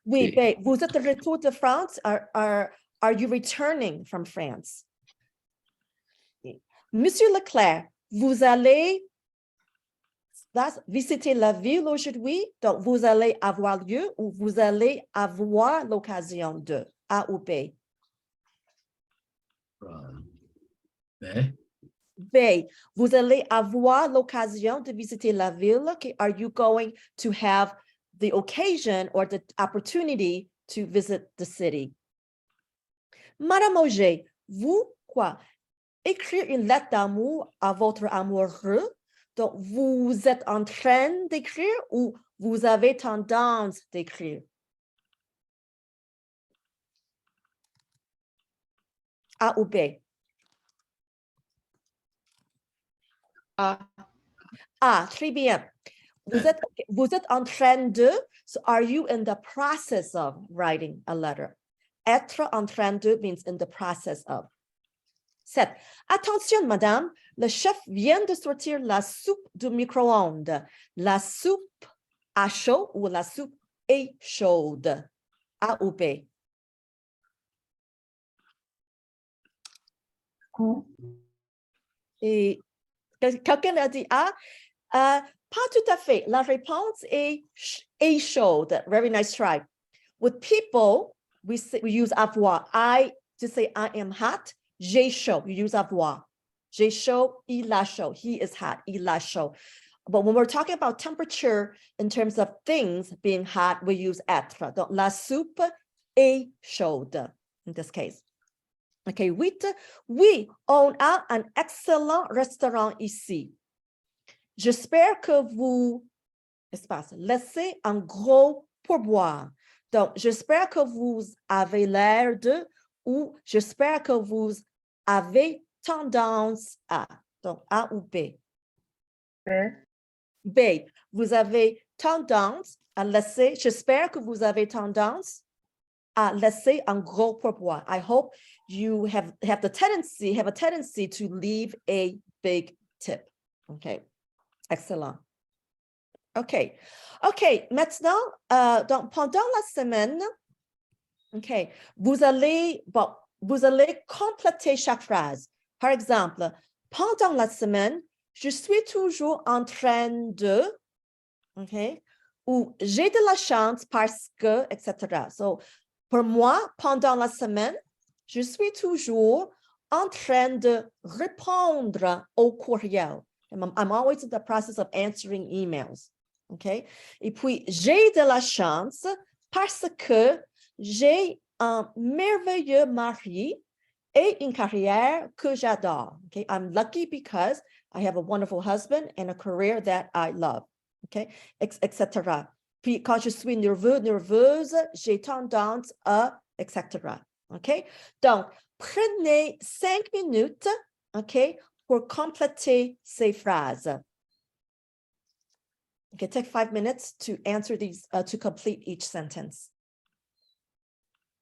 Oui, B. Vous êtes de retour de France? Are you returning from France? Monsieur Leclerc, vous allez visiter la ville aujourd'hui, donc vous allez avoir lieu ou vous allez avoir l'occasion de. A ou B? B. B. Vous allez avoir l'occasion de visiter la ville. Okay. Are you going to have the occasion or the opportunity to visit the city? Madame Auger, vous quoi? Écrire une lettre d'amour à votre amoureux. Donc, vous êtes en train d'écrire ou vous avez tendance d'écrire? A ou B? A. Ah, très bien. Vous êtes en train de, so are you in the process of writing a letter? Être en train de means in the process of. 7. Attention, madame, le chef vient de sortir la soupe du micro-ondes. La soupe à chaud ou la soupe est chaude? A ou B? Et quelqu'un a dit A? Pas tout à fait. La réponse est chaude. Very nice try. With people, we use avoir. To say I am hot. J'ai chaud. You use avoir. J'ai chaud. Il a chaud. He is hot. Il a chaud. But when we're talking about temperature in terms of things being hot, we use être. Donc, la soupe est chaude in this case. OK, 8. Oui, on a un excellent restaurant ici. J'espère que vous laissez un gros pourboire. Donc, j'espère que vous avez l'air de ou j'espère que vous avez tendance à. Donc, A ou B? B. Vous avez tendance à laisser, j'espère que vous avez tendance à laisser un gros pourboire. I hope you have a tendency to leave a big tip. Okay. Excellent. OK. OK. Maintenant, donc pendant la semaine, OK, vous allez compléter chaque phrase. Par exemple, pendant la semaine, je suis toujours en train de, OK, ou j'ai de la chance parce que, etc. So, pour moi, pendant la semaine, je suis toujours en train de répondre au courriel. I'm always in the process of answering emails. OK? Et puis, j'ai de la chance parce que j'ai un merveilleux mari et une carrière que j'adore. Okay? I'm lucky because I have a wonderful husband and a career that I love. Okay? Etc. Puis, quand je suis nerveuse, j'ai tendance à, etc. OK? Donc, prenez 5 minutes, OK, pour compléter ces phrases. Okay, take 5 minutes to answer these, to complete each sentence.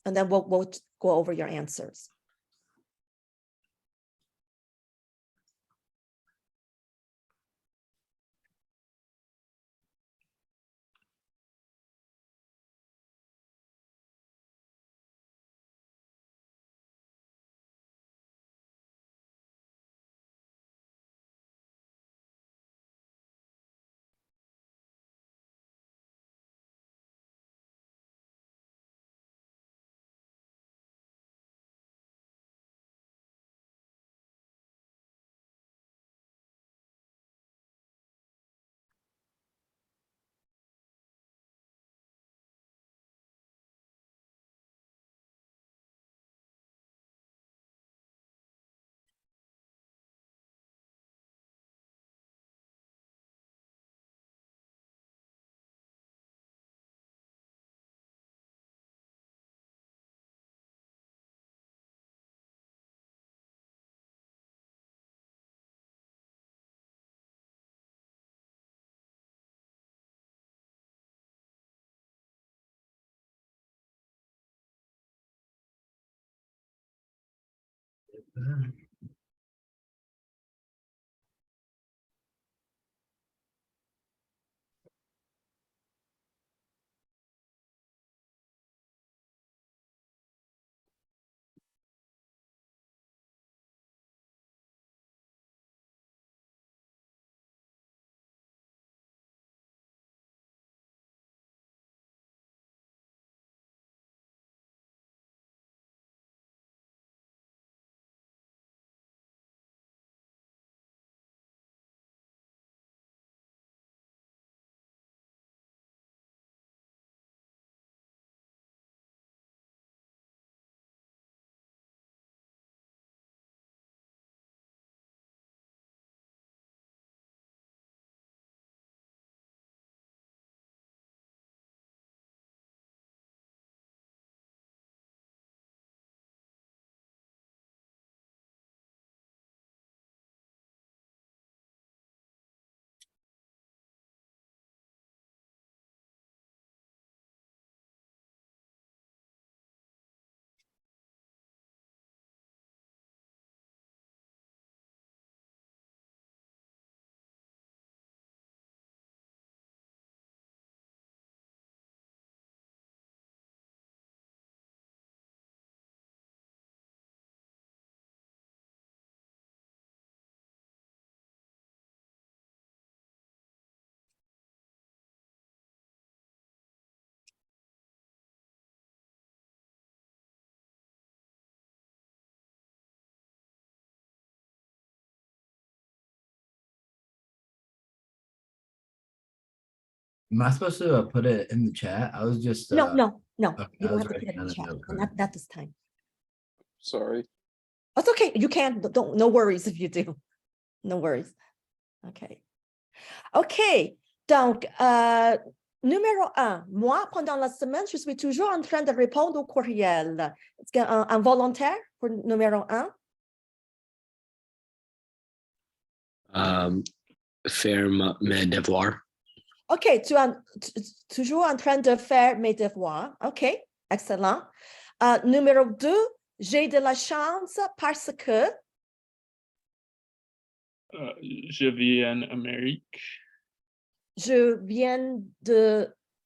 And then we'll go over your answers. Am I supposed to put it in the chat? I was just No, no, no. okay, You I don't was have to put it writing in on the a chat. note Not, card. not this time. Sorry. That's okay. You can. Don't. No worries if you do. No worries. OK. OK. Donc, numéro 1. Moi, pendant la semaine, je suis toujours en train de répondre au courriel. Est-ce qu'un volontaire pour numéro 1? Faire mes devoirs. OK, tu es toujours en train de faire mes devoirs. OK, excellent. Numéro 2, j'ai de la chance parce que Je vis en Amérique. je viens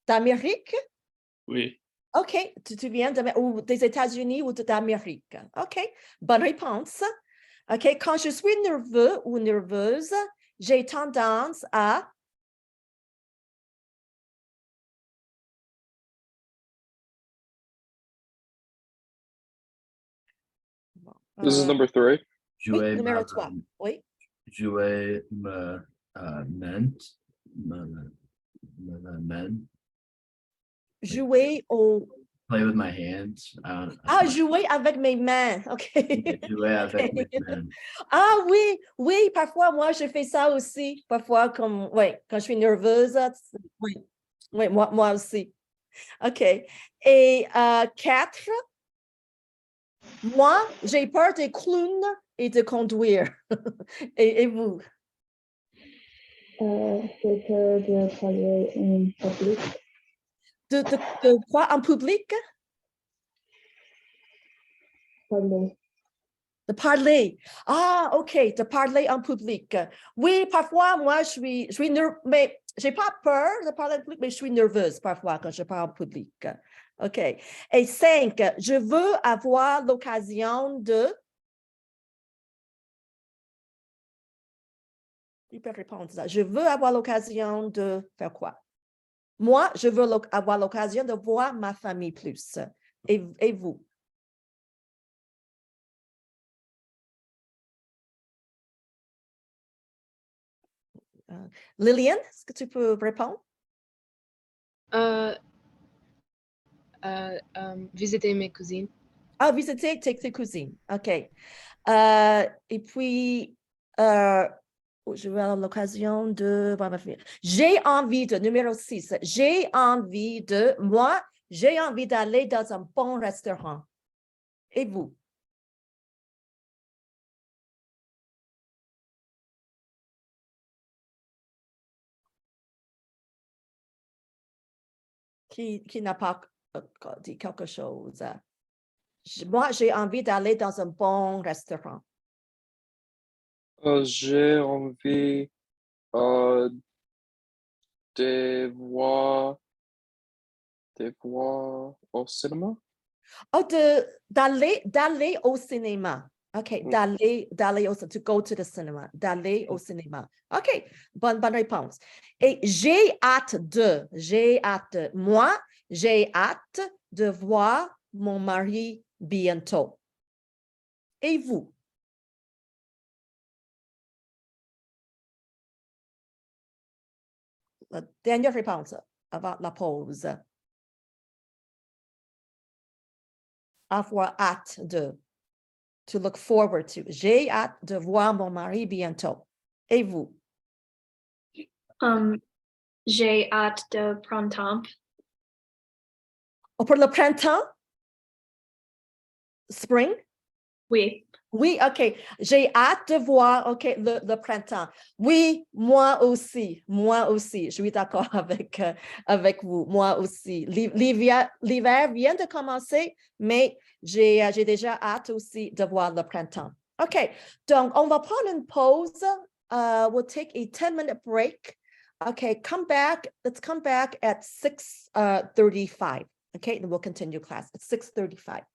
d'Amérique. Oui. OK, tu viens ou des États-Unis ou d'Amérique. OK, bonne réponse. OK, quand je suis nerveux ou nerveuse, j'ai tendance à This is number 3. oui, Jouer numéro 3. Oui. Jouer men. Jouer au Play with my hands. jouer avec mes mains. OK. Jouer avec mes mains. Ah oui, oui, parfois, moi, je fais ça aussi. Parfois, comme, oui, quand je suis nerveuse. Oui, oui, moi aussi. OK. Et 4, moi, j'ai peur des clowns et de conduire. Et vous? J'ai peur de parler en public. De quoi en public? Parler. De parler. Ah, OK, de parler en public. Oui, parfois, moi, je suis nerveuse, mais je n'ai pas peur de parler en public, mais je suis nerveuse parfois quand je parle en public. OK. Et 5, je veux avoir l'occasion de... Tu peux répondre ça. Je veux avoir l'occasion de faire quoi? Moi, je veux avoir l'occasion de voir ma famille plus. Et vous? Liliane, est-ce que tu peux répondre? Visiter mes cousines. Ah, visiter tes cousines. OK. Et puis, je vais avoir l'occasion de voir ma famille. J'ai envie de, numéro 6, moi, j'ai envie d'aller dans un bon restaurant. Et vous? Qui n'a pas dit quelque chose? Moi, j'ai envie d'aller dans un bon restaurant. J'ai envie de voir au cinéma. Oh, d'aller au cinéma. OK, d'aller au cinéma, to go to the cinema, d'aller au cinéma. OK, bonne réponse. Et j'ai hâte de, moi, j'ai hâte de voir mon mari bientôt. Et vous? La dernière réponse avant la pause. Avoir hâte de. To look forward to. J'ai hâte de voir mon mari bientôt. Et vous? J'ai hâte de printemps. Oh, pour le printemps? Spring? Oui. Oui, OK. J'ai hâte de voir, OK, le printemps. Oui, moi aussi. Je suis d'accord avec vous. Moi aussi. L'hiver vient de commencer, mais j'ai déjà hâte aussi de voir le printemps. OK. Donc, on va prendre une pause. We'll take a 10-minute break. OK, let's come back at 6:35. OK, and we'll continue class at 6:35.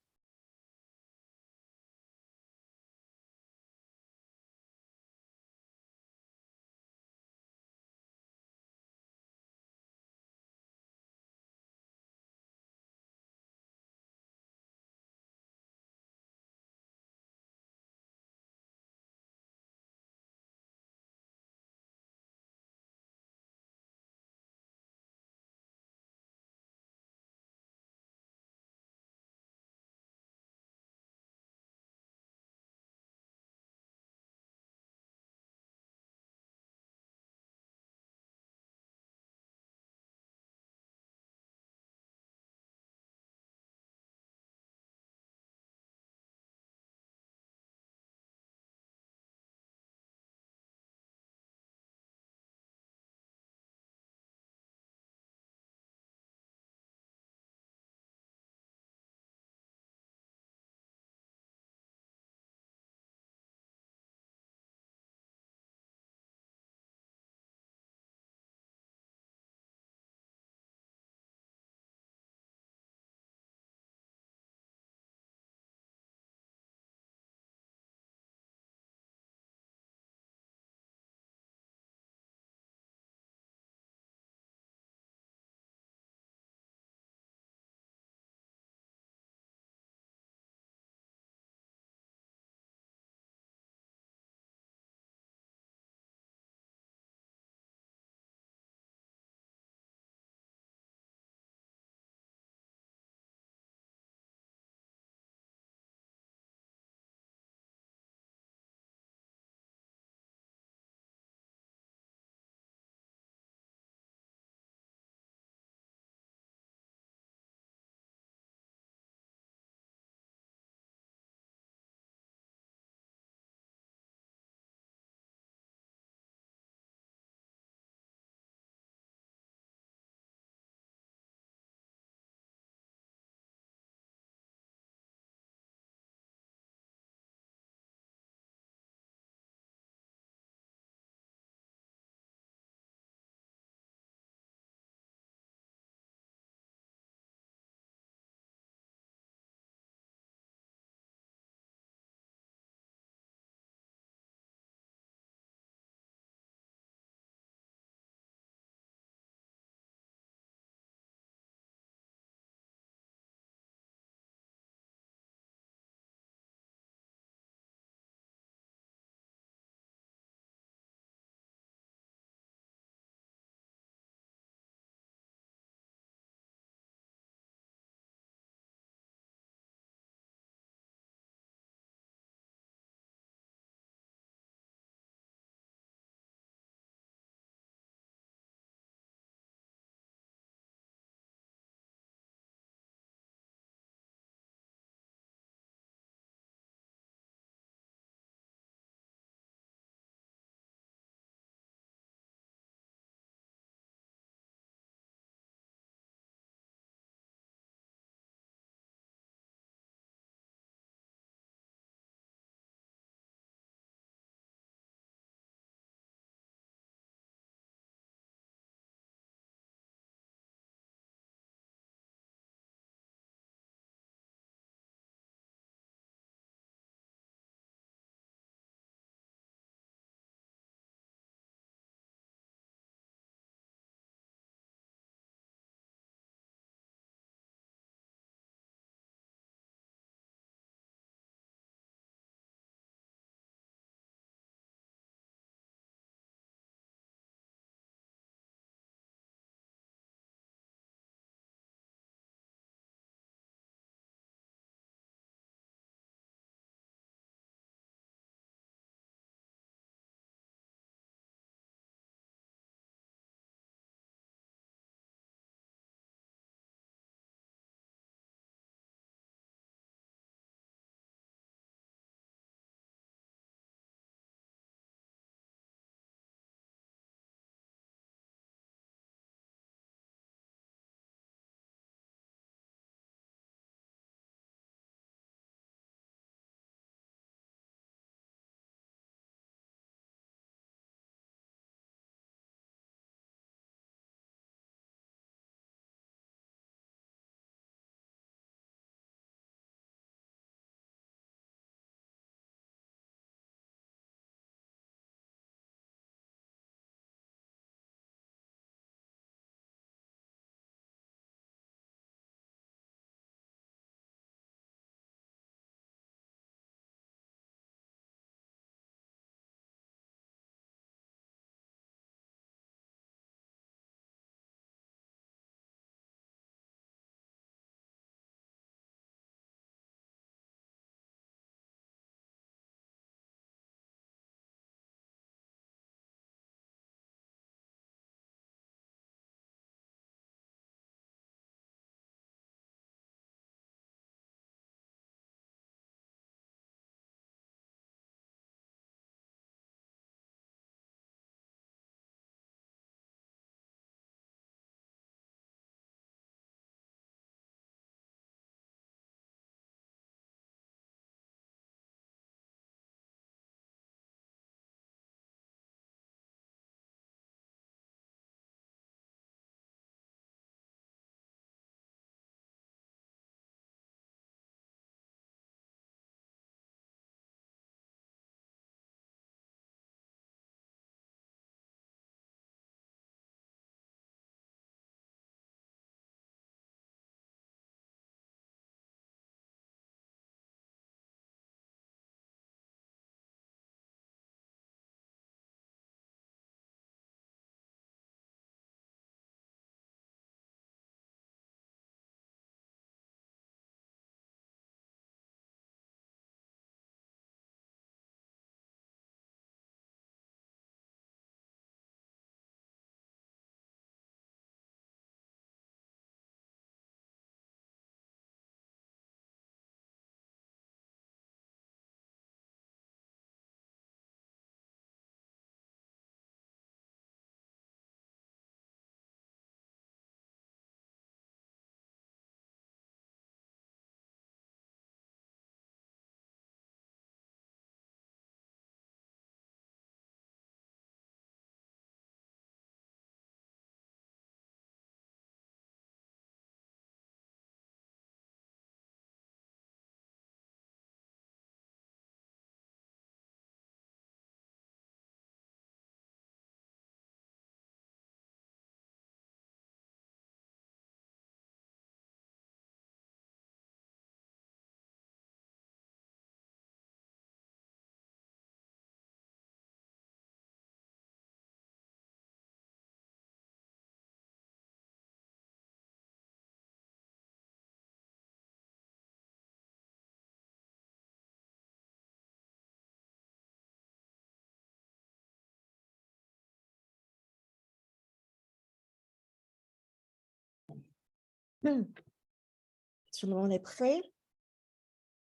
Tout le monde est prêt?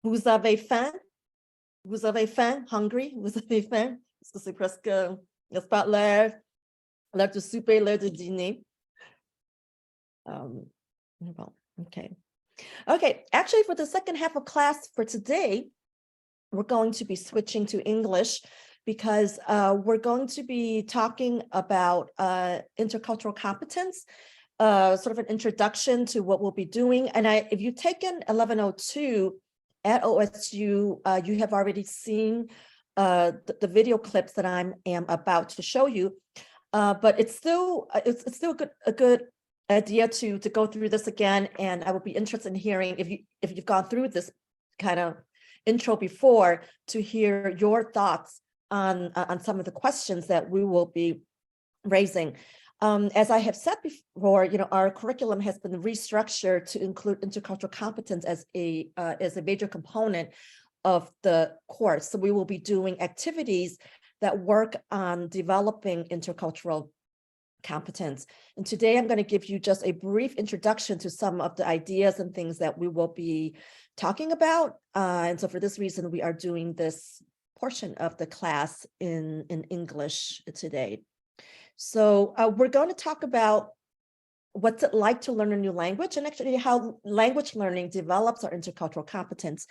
Vous avez faim? Vous avez faim? Hungry? Vous avez faim? Parce que c'est presque, n'est-ce pas, l'heure de souper, l'heure de dîner. Well, okay. Okay, actually for the second half of class for today, we're going to be switching to English because we're going to be talking about intercultural competence, sort of an introduction to what we'll be doing. And if you've taken 1102 at OSU, you have already seen the video clips that I am about to show you, but it's still a good idea to go through this again. And I would be interested in hearing if you've gone through this kind of intro before, to hear your thoughts on some of the questions that we will be raising. As I have said before, our curriculum has been restructured to include intercultural competence as a major component of the course. So we will be doing activities that work on developing intercultural competence. And today I'm going to give you just a brief introduction to some of the ideas and things that we will be talking about. And so for this reason, we are doing this portion of the class in English today. So we're going to talk about what's it like to learn a new language, and actually how language learning develops our intercultural competence.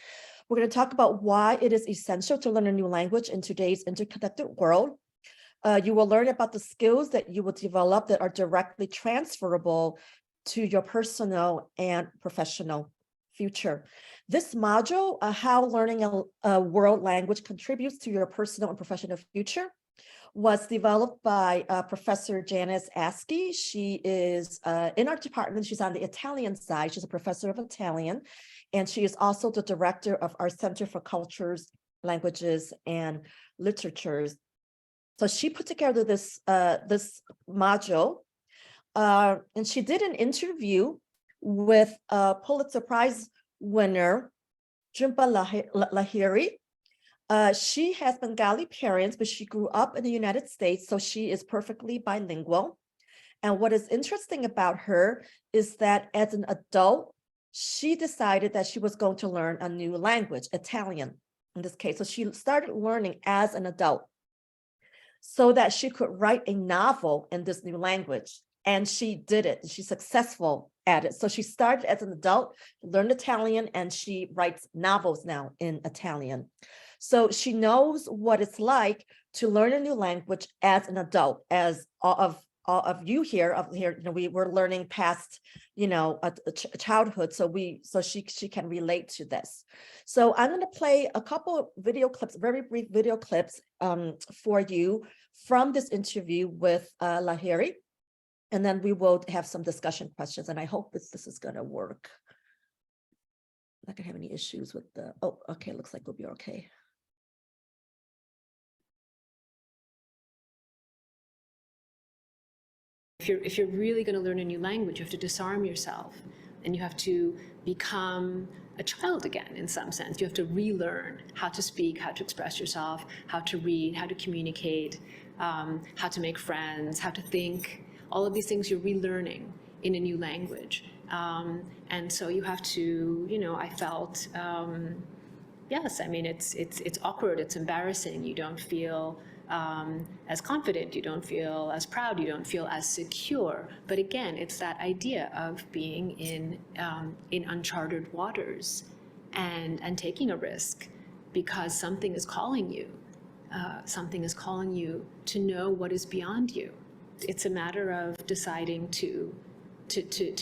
We're going to talk about why it is essential to learn a new language in today's interconnected world. You will learn about the skills that you will develop that are directly transferable to your personal and professional future. This module, how learning a world language contributes to your personal and professional future, was developed by Professor Janice Askey. She is in our department. She's on the Italian side. She's a professor of Italian, and she is also the director of our Center for Cultures, Languages, and Literatures. So she put together this module, and she did an interview with Pulitzer Prize winner Jhumpa Lahiri. She has Bengali parents, but she grew up in the United States, so she is perfectly bilingual. And what is interesting about her is that as an adult, she decided that she was going to learn a new language, Italian in this case. So she started learning as an adult so that she could write a novel in this new language. And she did it. She's successful at it. So she started as an adult, learned Italian, and she writes novels now in Italian. So she knows what it's like to learn a new language as an adult, as all of you here, we were learning past, a childhood. So she can relate to this. So I'm going to play a couple of video clips, very brief video clips for you from this interview with Lahiri. And then we will have some discussion questions. And I hope this is going to work. I'm not going to have any issues with the, oh, okay, looks like we'll be okay. If you're really going to learn a new language, you have to disarm yourself, and you have to become a child again in some sense. You have to relearn how to speak, how to express yourself, how to read, how to communicate, how to make friends, how to think. All of these things you're relearning in a new language. And so you have to, I felt, yes, I mean, it's awkward, it's embarrassing. You don't feel as confident, you don't feel as proud, you don't feel as secure. But again, it's that idea of being in uncharted waters and taking a risk because something is calling you. Something is calling you to know what is beyond you. It's a matter of deciding to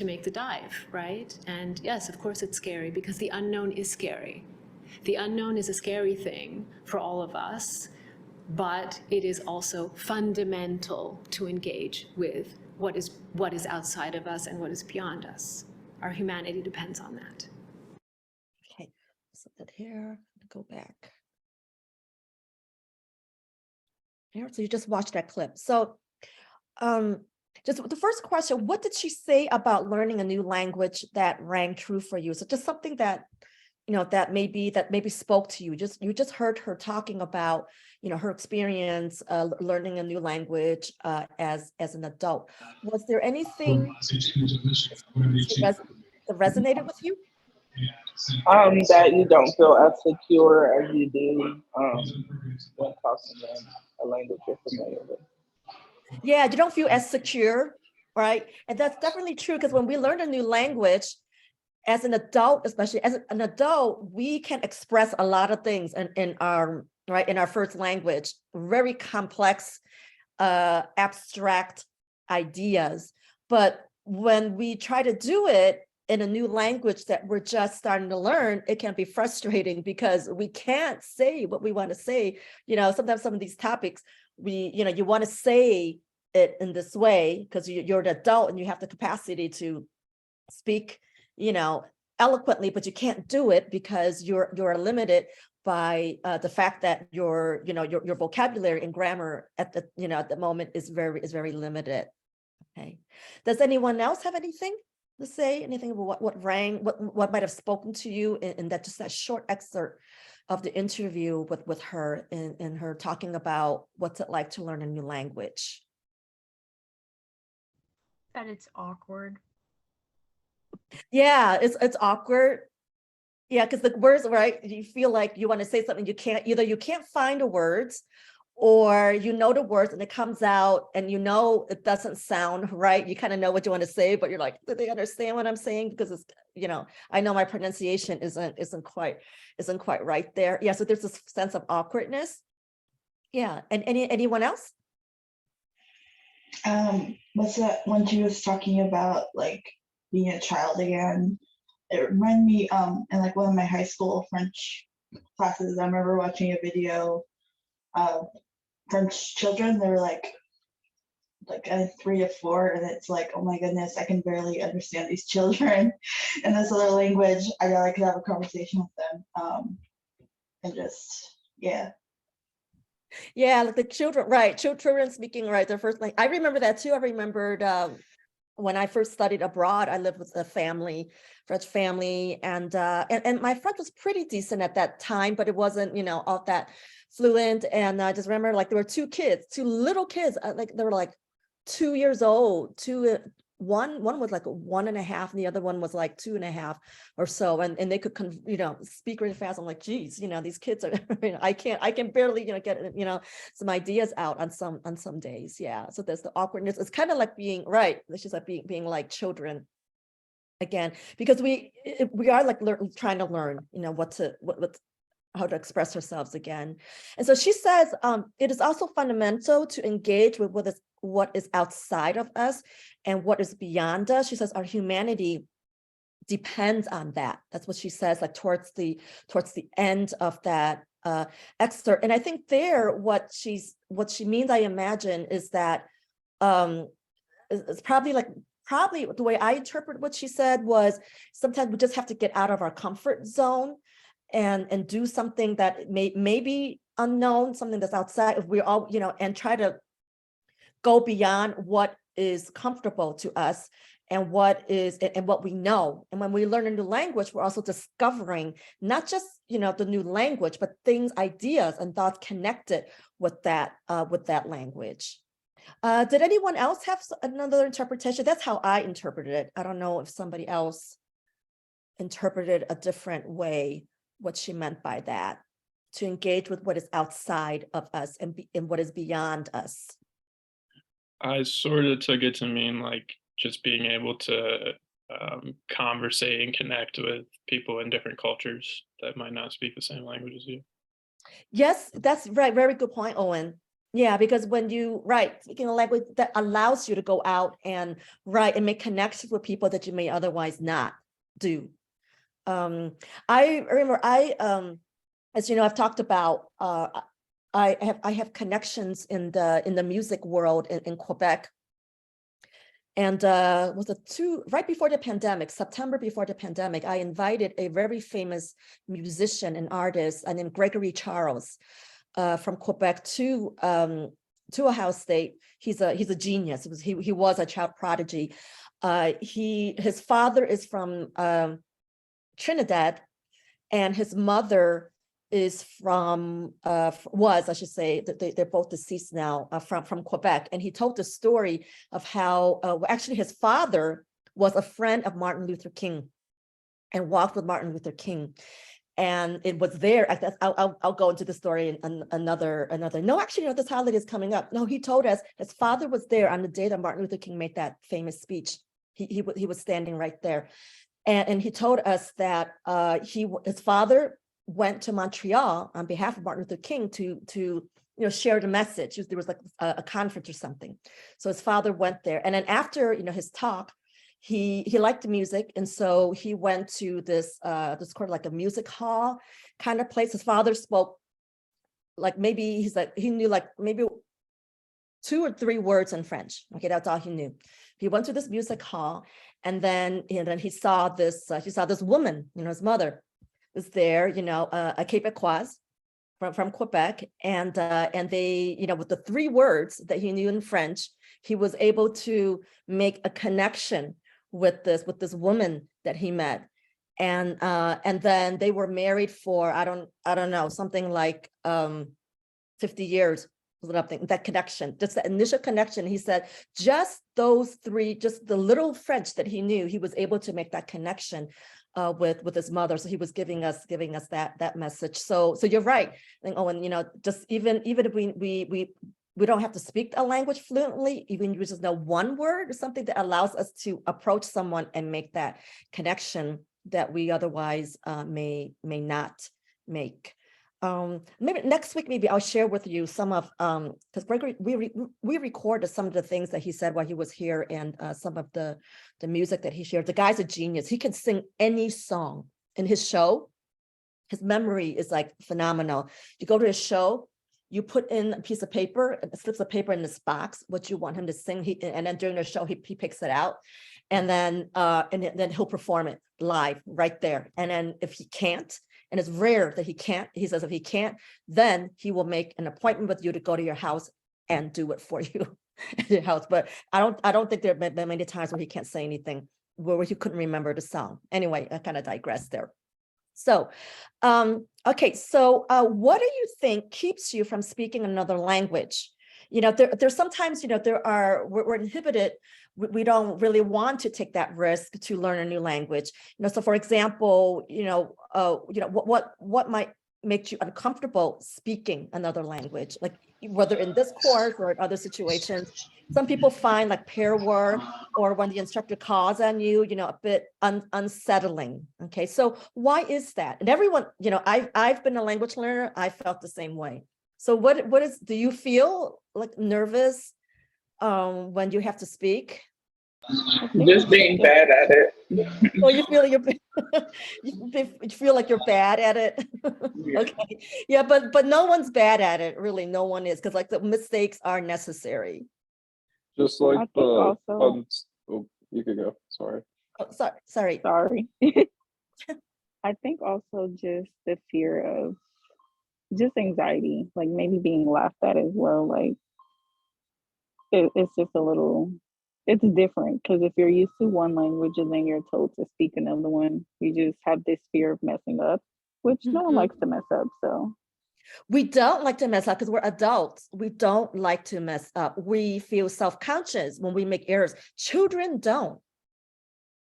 make the dive, right? And yes, of course it's scary because the unknown is scary. The unknown is a scary thing for all of us, but it is also fundamental to engage with what is outside of us and what is beyond us. Our humanity depends on that. Okay, set that here, go back. Here, so you just watched that clip. So just the first question, what did she say about learning a new language that rang true for you? So just something that, that maybe spoke to you. You just heard her talking about, her experience learning a new language as an adult. Was there anything resonated with you? That you don't feel as secure as you do when talking in a language you're familiar with. Yeah, you don't feel as secure, right? And that's definitely true, because when we learn a new language, as an adult, especially as an adult, we can express a lot of things in our first language, very complex, abstract ideas. But when we try to do it in a new language that we're just starting to learn, it can be frustrating because we can't say what we want to say. Sometimes some of these topics, you want to say it in this way because you're an adult and you have the capacity to speak, eloquently, but you can't do it because you're limited by the fact that your vocabulary and grammar at the moment is very limited. Okay. Does anyone else have anything to say? Anything about what might have spoken to you in that, just that short excerpt of the interview with her and her talking about what's it like to learn a new language? That it's awkward. Yeah, it's awkward. Yeah, because the words, right? You feel like you want to say something, you can't find the words, or the words and it comes out and it doesn't sound right. You kind of know what you want to say, but you're like, do they understand what I'm saying? Because it's, I know my pronunciation isn't quite right there. Yeah, so there's this sense of awkwardness. Yeah, and anyone else? What's that when she was talking about like being a child again? It reminded me in like one of my high school French classes, I remember watching a video of French children. They were like 3 or 4, and it's like, oh my goodness, I can barely understand these children in this other language. I could have a conversation with them, and just Yeah, like the children, right? Children speaking, right, their first language. I remember that too. I remembered when I first studied abroad, I lived with a French family, and my French was pretty decent at that time, but it wasn't, all that fluent. And I just remember like there were two little kids, like they were like 2 years old, one was like 1.5 and the other one was like 2.5 or so, and they could speak really fast. I'm like, geez, these kids are I can barely get some ideas out on some days. Yeah, so there's the awkwardness. It's kind of like being right, it's just like being like children again, because we are like trying to learn how to express ourselves again. And so she says it is also fundamental to engage with what is outside of us and what is beyond us. She says our humanity depends on that. That's what she says, like towards the end of that excerpt. And I think there, what she means, I imagine, is that it's probably the way I interpret what she said was sometimes we just have to get out of our comfort zone and do something that may be unknown, something that's outside of we all, and try to go beyond what is comfortable to us and what we know. And when we learn a new language, we're also discovering not just the new language, but things, ideas, and thoughts connected with that language. Did anyone else have another interpretation? That's how I interpreted it. I don't know if somebody else interpreted a different way what she meant by that, to engage with what is outside of us and what is beyond us. I sort of took it to mean like just being able to conversate and connect with people in different cultures that might not speak the same language as you. Yes, that's right. Very good point, Owen. Yeah, because when you speaking a language that allows you to go out and make connections with people that you may otherwise not do. I remember as you know, I've talked about I have connections in the music world in Quebec. And was it right before the pandemic, September before the pandemic, I invited a very famous musician and artist named Gregory Charles from Quebec to Ohio State. He's a genius. He was a child prodigy. His father is from Trinidad, and his mother is from I should say that they're both deceased now, from Quebec. And he told the story of how actually his father was a friend of Martin Luther King and walked with Martin Luther King. And it was there. I'll go into the story in another. No, actually, you know, this holiday is coming up. No, he told us his father was there on the day that Martin Luther King made that famous speech. He was standing right there, and he told us that his father went to Montreal on behalf of Martin Luther King to share the message. There was like a conference or something. So his father went there, and then after his talk, he liked the music, and so he went to this kind of like a music hall kind of place. His father spoke like maybe he knew like maybe 2 or 3 words in French. Okay, that's all he knew. He went to this music hall, and then he saw this woman. His mother was there. A Quebecoise from Quebec, and they with the 3 words that he knew in French, he was able to make a connection with this woman that he met, and then they were married for I don't know, something like 50 years. That connection, just the initial connection. He said just those 3, just the little French that he knew, he was able to make that connection with his mother. So he was giving us that message. So you're right. And Owen, just even if we don't have to speak a language fluently, even you just know 1 word or something that allows us to approach someone and make that connection that we otherwise may not make. Maybe next week, maybe I'll share with you some of because Gregory, we recorded some of the things that he said while he was here, and some of the music that he shared. The guy's a genius. He can sing any song in his show. His memory is like phenomenal. You go to his show, you put in a piece of paper, slips of paper in this box, what you want him to sing, and then during the show he picks it out, and then he'll perform it live right there. And then if he can't, and it's rare that he can't, he says if he can't, then he will make an appointment with you to go to your house and do it for you at your house. But I don't think there have been many times where he can't say anything, where he couldn't remember the song. Anyway, I kind of digress there. So, okay, so what do you think keeps you from speaking another language? There's sometimes, we're inhibited. We don't really want to take that risk to learn a new language. So for example, what might make you uncomfortable speaking another language, like whether in this course or in other situations. Some people find like pair work or when the instructor calls on you, a bit unsettling. Okay, so why is that? And everyone, I've been a language learner. I felt the same way. So do you feel like nervous when you have to speak? Just being bad at it. Oh, you feel you feel like you're bad at it. Okay, yeah, but no one's bad at it, really. No one is, because like the mistakes are necessary. Just like also, oh, you could go. Sorry. Oh, sorry. I think also just the fear of just anxiety, like maybe being laughed at as well. Like it's just a little, it's different because if you're used to one language and then you're told to speak another one, you just have this fear of messing up, which no one likes to mess up. So we don't like to mess up because we're adults. We don't like to mess up. We feel self-conscious when we make errors. Children don't.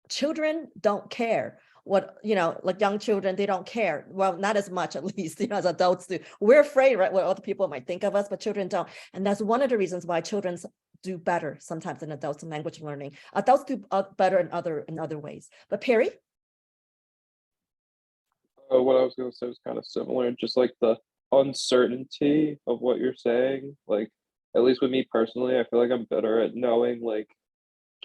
Children don't care what, like young children, they don't care. Well, not as much, at least, as adults do. We're afraid, right, what other people might think of us, but children don't. And that's one of the reasons why children do better sometimes than adults in language learning. Adults do better in other ways. But Perry? What I was going to say was kind of similar, just like the uncertainty of what you're saying. Like, at least with me personally, I feel like I'm better at knowing like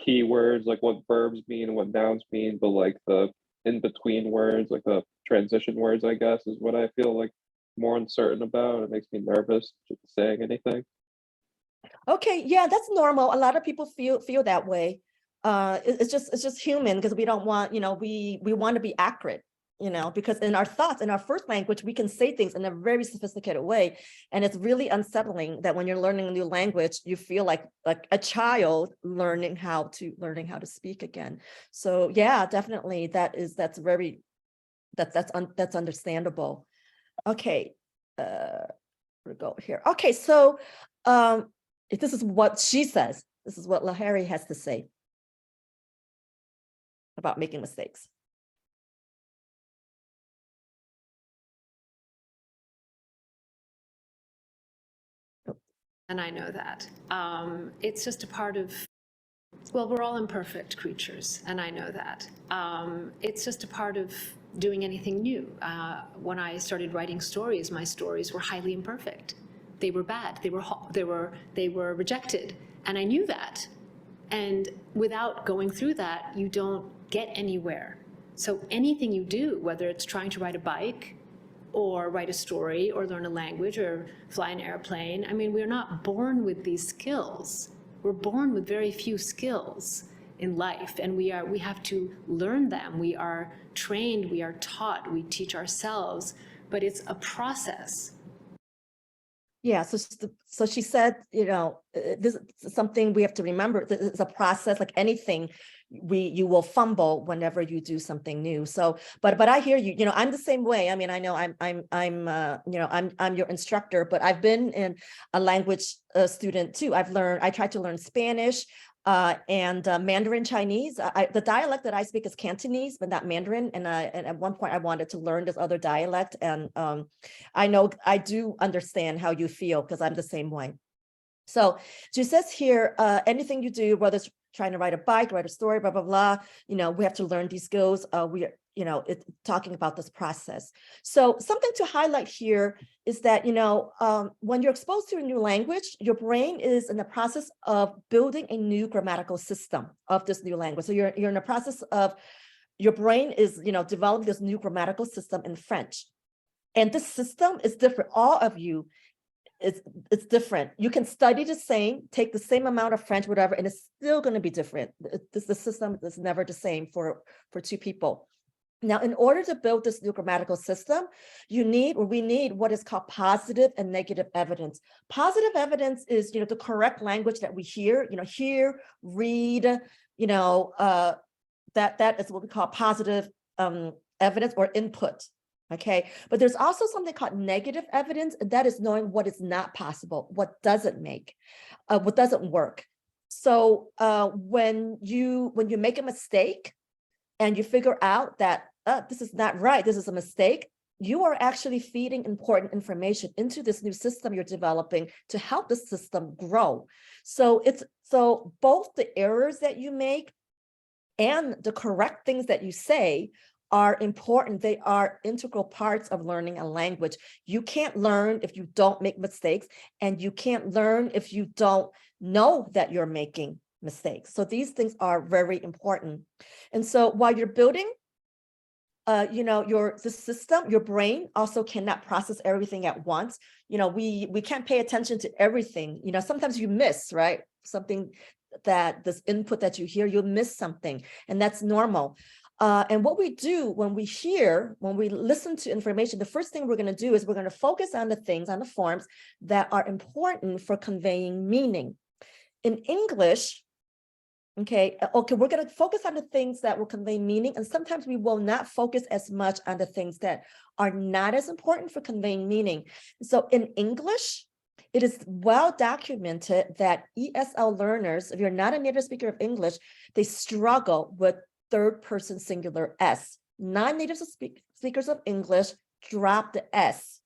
keywords, like what verbs mean and what nouns mean, but like the in-between words, like the transition words, I guess, is what I feel like more uncertain about. It makes me nervous just saying anything. Okay, yeah, that's normal. A lot of people feel that way. It's just human, because we don't want, we want to be accurate, because in our thoughts, in our first language, we can say things in a very sophisticated way. And it's really unsettling that when you're learning a new language, you feel like a child learning how to speak again. So yeah, definitely that's understandable. Okay, we'll go here. Okay, so this is what she says. This is what Lahari has to say about making mistakes. and I know that. It's just a part of, well, we're all imperfect creatures, and I know that. It's just a part of doing anything new. When I started writing stories, my stories were highly imperfect. They were bad. They were rejected, and I knew that. And without going through that, you don't get anywhere. So anything you do, whether it's trying to ride a bike, or write a story, or learn a language, or fly an airplane, I mean, we're not born with these skills. We're born with very few skills in life, and we have to learn them. We are trained, we are taught, we teach ourselves, but it's a process. Yeah, so she said, this is something we have to remember. This is a process, like anything. You will fumble whenever you do something new. So, but I hear you. I'm the same way. I mean, I know I'm your instructor, but I've been in a language student too. I tried to learn Spanish and Mandarin Chinese. The dialect that I speak is Cantonese, but not Mandarin. And at one point I wanted to learn this other dialect. And I know I do understand how you feel, because I'm the same way. So she says here, anything you do, whether it's trying to ride a bike, write a story, blah, blah, blah, we have to learn these skills. It's talking about this process. So something to highlight here is that, when you're exposed to a new language, your brain is in the process of building a new grammatical system of this new language. So you're in the process of, your brain is, developing this new grammatical system in French. And this system is different. All of you, it's different. You can study the same, take the same amount of French, whatever, and it's still going to be different. The system is never the same for two people. Now, in order to build this new grammatical system, we need what is called positive and negative evidence. Positive evidence is, the correct language that we hear, read, that is what we call positive evidence or input. Okay, but there's also something called negative evidence, and that is knowing what is not possible, what doesn't work. So when you make a mistake and you figure out that this is not right, this is a mistake, you are actually feeding important information into this new system you're developing to help the system grow. So both the errors that you make and the correct things that you say are important. They are integral parts of learning a language. You can't learn if you don't make mistakes, and you can't learn if you don't know that you're making mistakes. So these things are very important. And so while you're building, the system, your brain also cannot process everything at once. We can't pay attention to everything. Sometimes you miss, right? Something that this input that you hear, you'll miss something, and that's normal. And what we do when we listen to information, the first thing we're going to do is we're going to focus on the things, on the forms that are important for conveying meaning. In English, we're going to focus on the things that will convey meaning, and sometimes we will not focus as much on the things that are not as important for conveying meaning. So in English, it is well documented that ESL learners, if you're not a native speaker of English, they struggle with third person singular S. Non-native speakers of English drop the S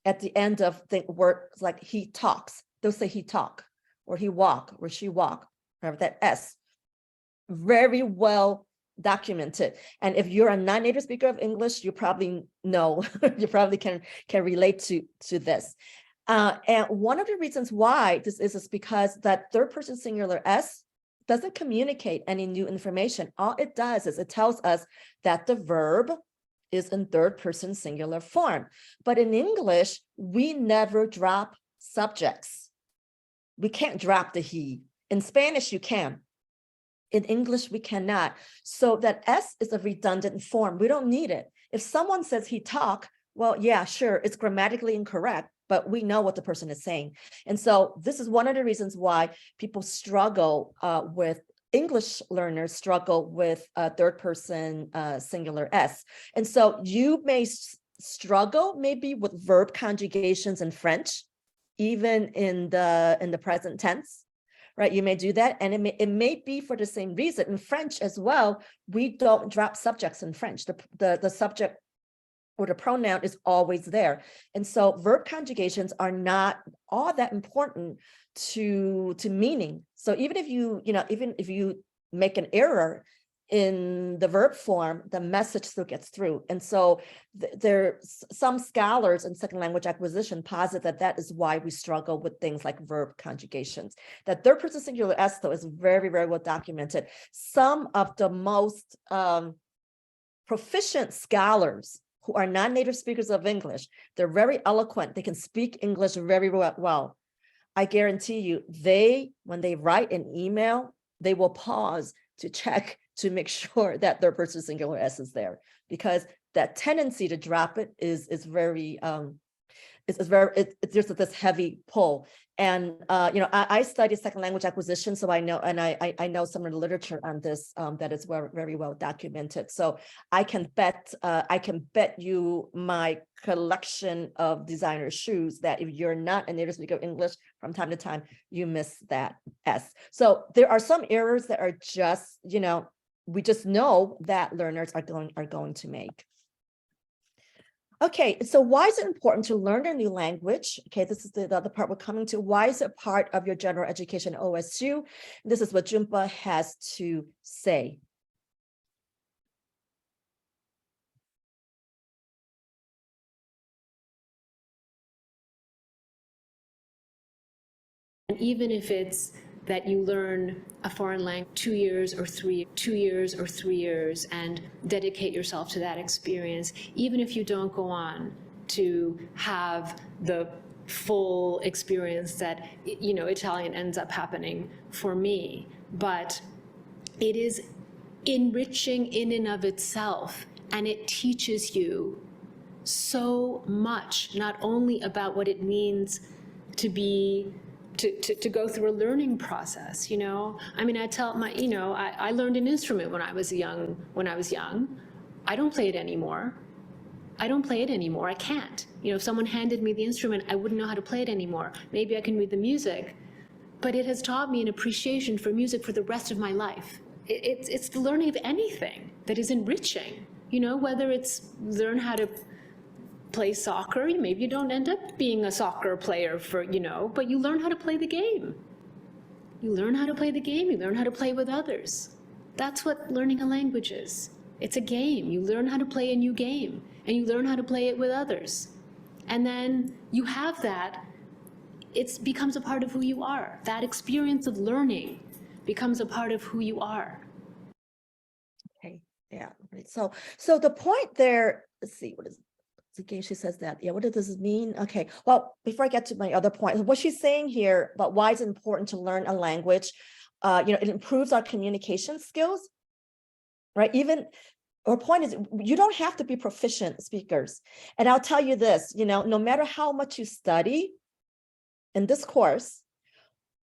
at the end of the words, like he talks. They'll say he talk, or he walk, or she walk, or that S. Very well documented. And if you're a non-native speaker of English, you probably know, you probably can relate to this. And one of the reasons why this is because that third person singular S doesn't communicate any new information. All it does is it tells us that the verb is in third person singular form. But in English, we never drop subjects. We can't drop the he. In Spanish, you can. In English, we cannot. So that S is a redundant form. We don't need it. If someone says he talk, well, yeah, sure, it's grammatically incorrect, but we know what the person is saying. And so this is one of the reasons why people struggle with English learners struggle with third person singular S. And so you may struggle maybe with verb conjugations in French, even in the present tense, right? You may do that. And it may be for the same reason. In French as well, we don't drop subjects in French. The subject or the pronoun is always there. And so verb conjugations are not all that important to meaning. So even if even if you make an error in the verb form, the message still gets through. And so there's some scholars in second language acquisition posit that is why we struggle with things like verb conjugations. That third person singular s, though, is very, very well documented. Some of the most proficient scholars who are non-native speakers of English, they're very eloquent. They can speak English very well. I guarantee you, when they write an email, they will pause to check to make sure that their person singular s is there, because that tendency to drop it is very there's this heavy pull. And I studied second language acquisition, so I know, and I know some of the literature on this that is very well documented. So I can bet you my collection of designer shoes that if you're not a native speaker of English, from time to time you miss that s. So there are some errors that are just, we just know that learners are going to make. Okay, so why is it important to learn a new language? Okay, this is the other part we're coming to. Why is it part of your general education OSU? This is what Jhumpa has to say. And even if it's that you learn a foreign language 2 years or 3 years and dedicate yourself to that experience, even if you don't go on to have the full experience that, Italian ends up happening for me, but it is enriching in and of itself, and it teaches you so much, not only about what it means to go through a learning process, I mean, I tell I learned an instrument when I was young. I don't play it anymore. I can't. If someone handed me the instrument, I wouldn't know how to play it anymore. Maybe I can read the music, but it has taught me an appreciation for music for the rest of my life. It's the learning of anything that is enriching, whether it's learn how to play soccer. Maybe you don't end up being a soccer player but you learn how to play the game. You learn how to play the game. You learn how to play with others. That's what learning a language is. It's a game. You learn how to play a new game, and you learn how to play it with others. And then you have that. It becomes a part of who you are. That experience of learning becomes a part of who you are. Okay, yeah. So the point there, let's see, what is it? Again, she says that, what does this mean? Okay, well, before I get to my other point, what she's saying here about why it's important to learn a language, it improves our communication skills, right? Even her point is, you don't have to be proficient speakers. And I'll tell you this, no matter how much you study in this course,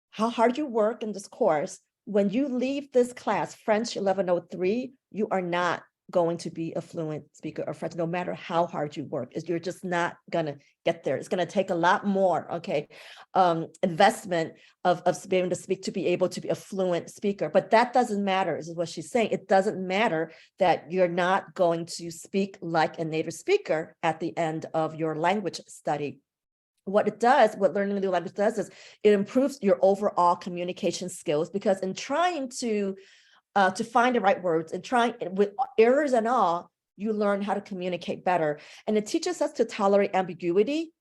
how hard you work in this course, when you leave this class, French 1103, you are not going to be a fluent speaker of French, no matter how hard you work. You're just not gonna get there. It's gonna take a lot more, investment of being able to speak to be able to be a fluent speaker. But that doesn't matter, is what she's saying. It doesn't matter that you're not going to speak like a native speaker at the end of your language study. What learning a new language does is it improves your overall communication skills, because in trying to find the right words and trying with errors and all, you learn how to communicate better. And it teaches us to tolerate ambiguity.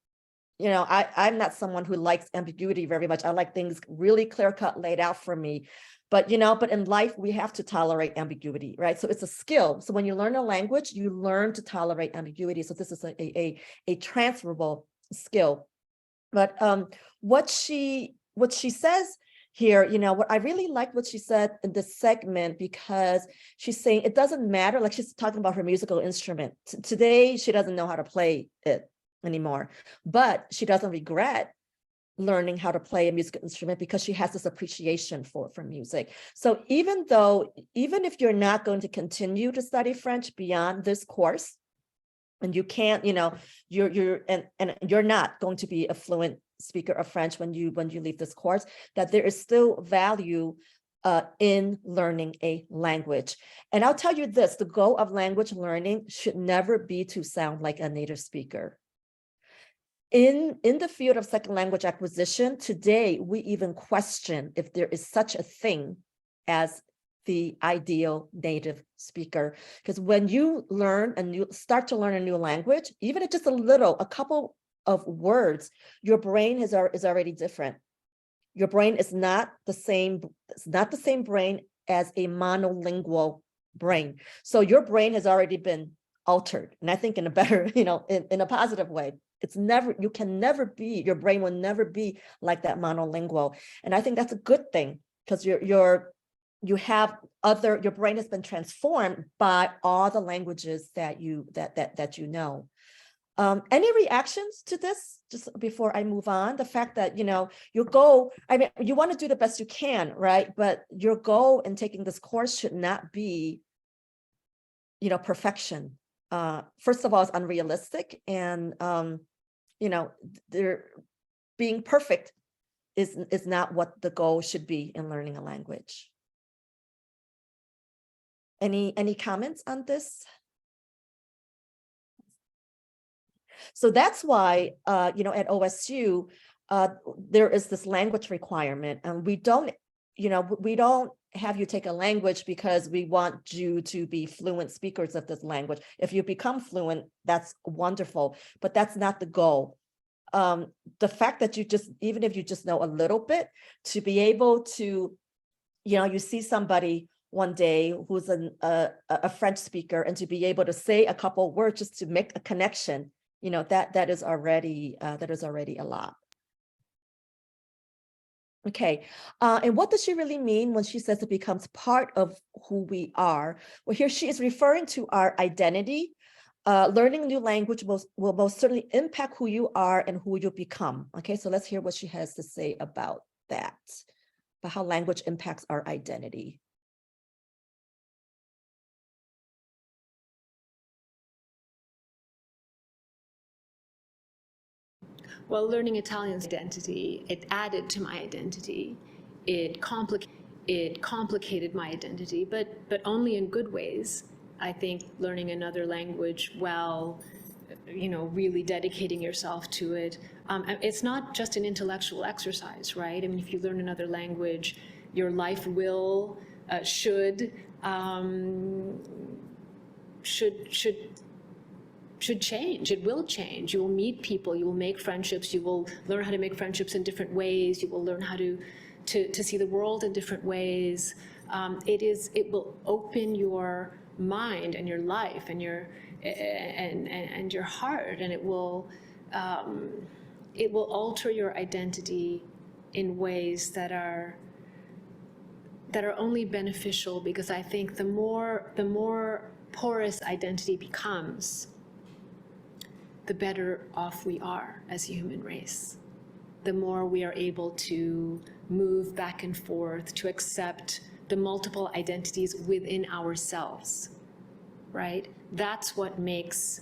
I'm not someone who likes ambiguity very much. I like things really clear cut, laid out for me. But in life, we have to tolerate ambiguity, right? So it's a skill. So when you learn a language, you learn to tolerate ambiguity. So this is a transferable skill. But what she says here, what I really like what she said in this segment, because she's saying it doesn't matter, like she's talking about her musical instrument. Today, she doesn't know how to play it anymore, but she doesn't regret learning how to play a musical instrument because she has this appreciation for music. So even if you're not going to continue to study French beyond this course, and you can't, you're not going to be a fluent speaker of French when you leave this course, that there is still value in learning a language. And I'll tell you this, the goal of language learning should never be to sound like a native speaker. in the field of second language acquisition, today, we even question if there is such a thing as the ideal native speaker. Because when you start to learn a new language, even if just a couple of words, your brain is already different. Your brain is not the same, it's not the same brain as a monolingual brain. So your brain has already been altered. And I think in a better, in a positive way. You can never be, your brain will never be like that monolingual. And I think that's a good thing, because your brain has been transformed by all the languages that you know. Any reactions to this, just before I move on? The fact that, your goal, I mean, you want to do the best you can, right? But your goal in taking this course should not be, perfection. First of all, it's unrealistic, and, being perfect is not what the goal should be in learning a language. Any comments on this? So that's why, at OSU, there is this language requirement, and we don't have you take a language because we want you to be fluent speakers of this language. If you become fluent, that's wonderful, but that's not the goal. The fact that even if you just know a little bit, to be able to, you see somebody one day who's a French speaker, and to be able to say a couple words just to make a connection, that is already a lot. Okay, and what does she really mean when she says it becomes part of who we are? Well, here she is referring to our identity. Learning a new language will most certainly impact who you are and who you become. Okay, so let's hear what she has to say about that, about how language impacts our identity. Well, learning Italian's identity, it added to my identity. It complicated my identity, but only in good ways. I think learning another language while, really dedicating yourself to it. It's not just an intellectual exercise, right? I mean, if you learn another language, your life should change. It will change. You will meet people, you will make friendships, you will learn how to make friendships in different ways, you will learn how to see the world in different ways. It will open your mind and your life and your heart, and it will alter your identity in ways that are only beneficial, because I think the more porous identity becomes, the better off we are as a human race. The more we are able to move back and forth, to accept the multiple identities within ourselves, right? That's what makes,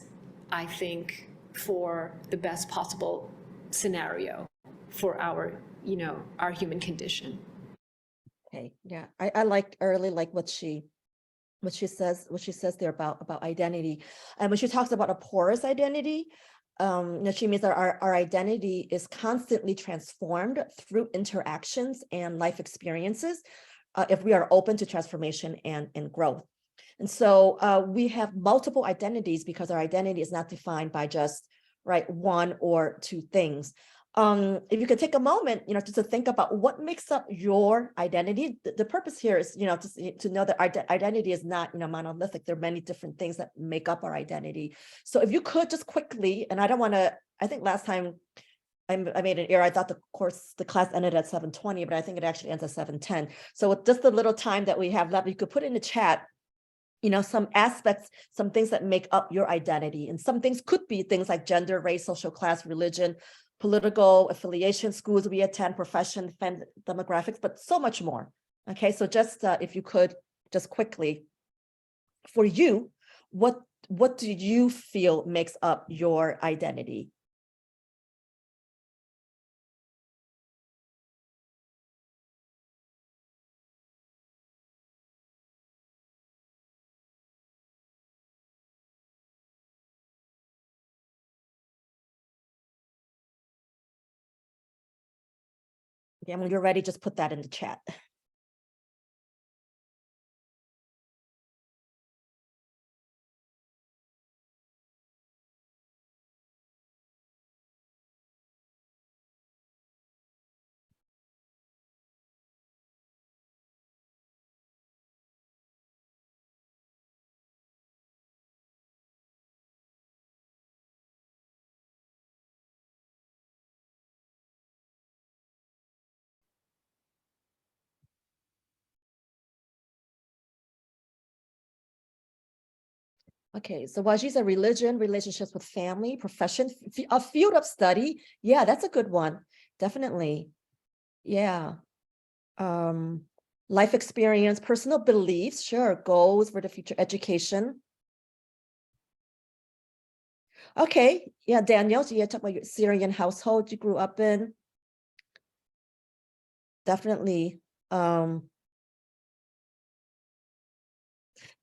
I think, for the best possible scenario for our human condition. Okay, yeah, I really like what she says there about identity. And when she talks about a porous identity, she means that our identity is constantly transformed through interactions and life experiences, if we are open to transformation and growth. And so we have multiple identities because our identity is not defined by just one or two things. If you could take a moment, just to think about what makes up your identity. The purpose here is, to know that our identity is not, monolithic. There are many different things that make up our identity. So if you could just quickly, and I think last time I made an error. I thought the class ended at 7:20, but I think it actually ends at 7:10. So with just the little time that we have left, you could put in the chat, some aspects, some things that make up your identity. And some things could be things like gender, race, social class, religion, political affiliation, schools we attend, profession, demographics, but so much more. Okay, so just if you could just quickly, for you, what do you feel makes up your identity? Yeah, when you're ready, just put that in the chat. Okay, so Waji's a religion, relationships with family, profession, a field of study. Yeah, that's a good one. Definitely. Yeah. Life experience, personal beliefs, sure, goals for the future, education. Okay, yeah, Danielle, so you talk about your Syrian household you grew up in. Definitely.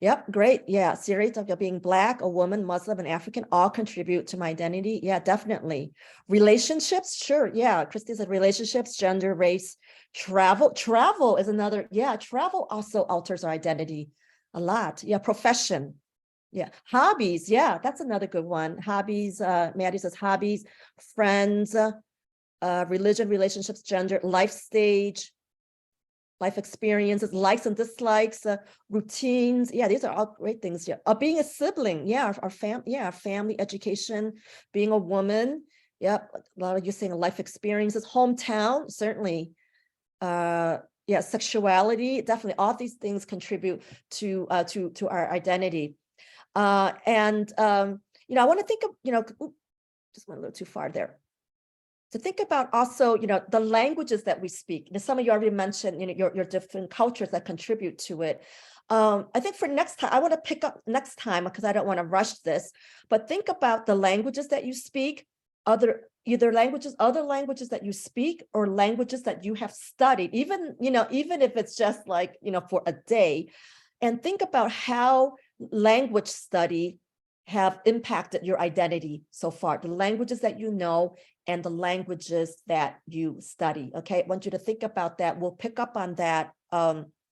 Yep, great. Yeah, series of being Black, a woman, Muslim, and African all contribute to my identity. Yeah, definitely. Relationships, sure. Yeah, Christy said relationships, gender, race, travel. Travel is another. Yeah, travel also alters our identity a lot. Yeah, profession. Yeah, hobbies. Yeah, that's another good one. Hobbies. Maddie says hobbies, friends, religion, relationships, gender, life stage, life experiences, likes and dislikes, routines. Yeah, these are all great things. Yeah, being a sibling. Yeah, our family, education, being a woman. Yeah, a lot of you saying life experiences, hometown, certainly. Yeah, sexuality, definitely. All these things contribute to our identity. And I want to think of, just went a little too far there. To think about also, the languages that we speak. Some of you already mentioned, your different cultures that contribute to it. I think for next time, I want to pick up next time because I don't want to rush this, but think about the languages that you speak, other languages that you speak or languages that you have studied, even if it's just like, for a day, and think about how language study have impacted your identity so far, the languages that you know and the languages that you study. Okay, I want you to think about that. We'll pick up on that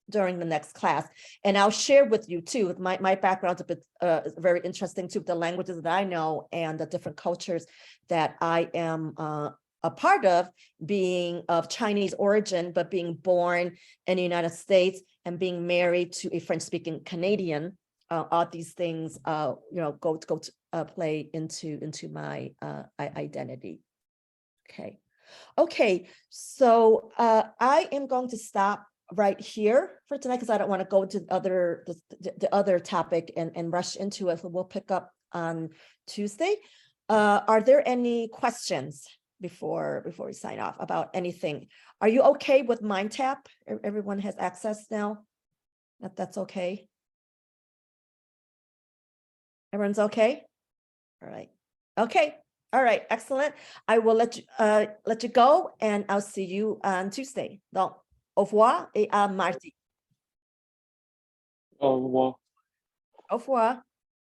during the next class. And I'll share with you too, my background's a bit very interesting too, the languages that I know and the different cultures that I am a part of, being of Chinese origin, but being born in the United States and being married to a French-speaking Canadian. All these things, go to play into my identity. Okay. So I am going to stop right here for tonight because I don't want to go to the other topic and rush into it. So we'll pick up on Tuesday. Are there any questions before we sign off about anything? Are you okay with MindTap? Everyone has access now? That's okay. Everyone's okay? All right. Okay. All right. Excellent. I will let you go, and I'll see you on Tuesday. Donc, au revoir et à mardi. Au revoir. Au revoir.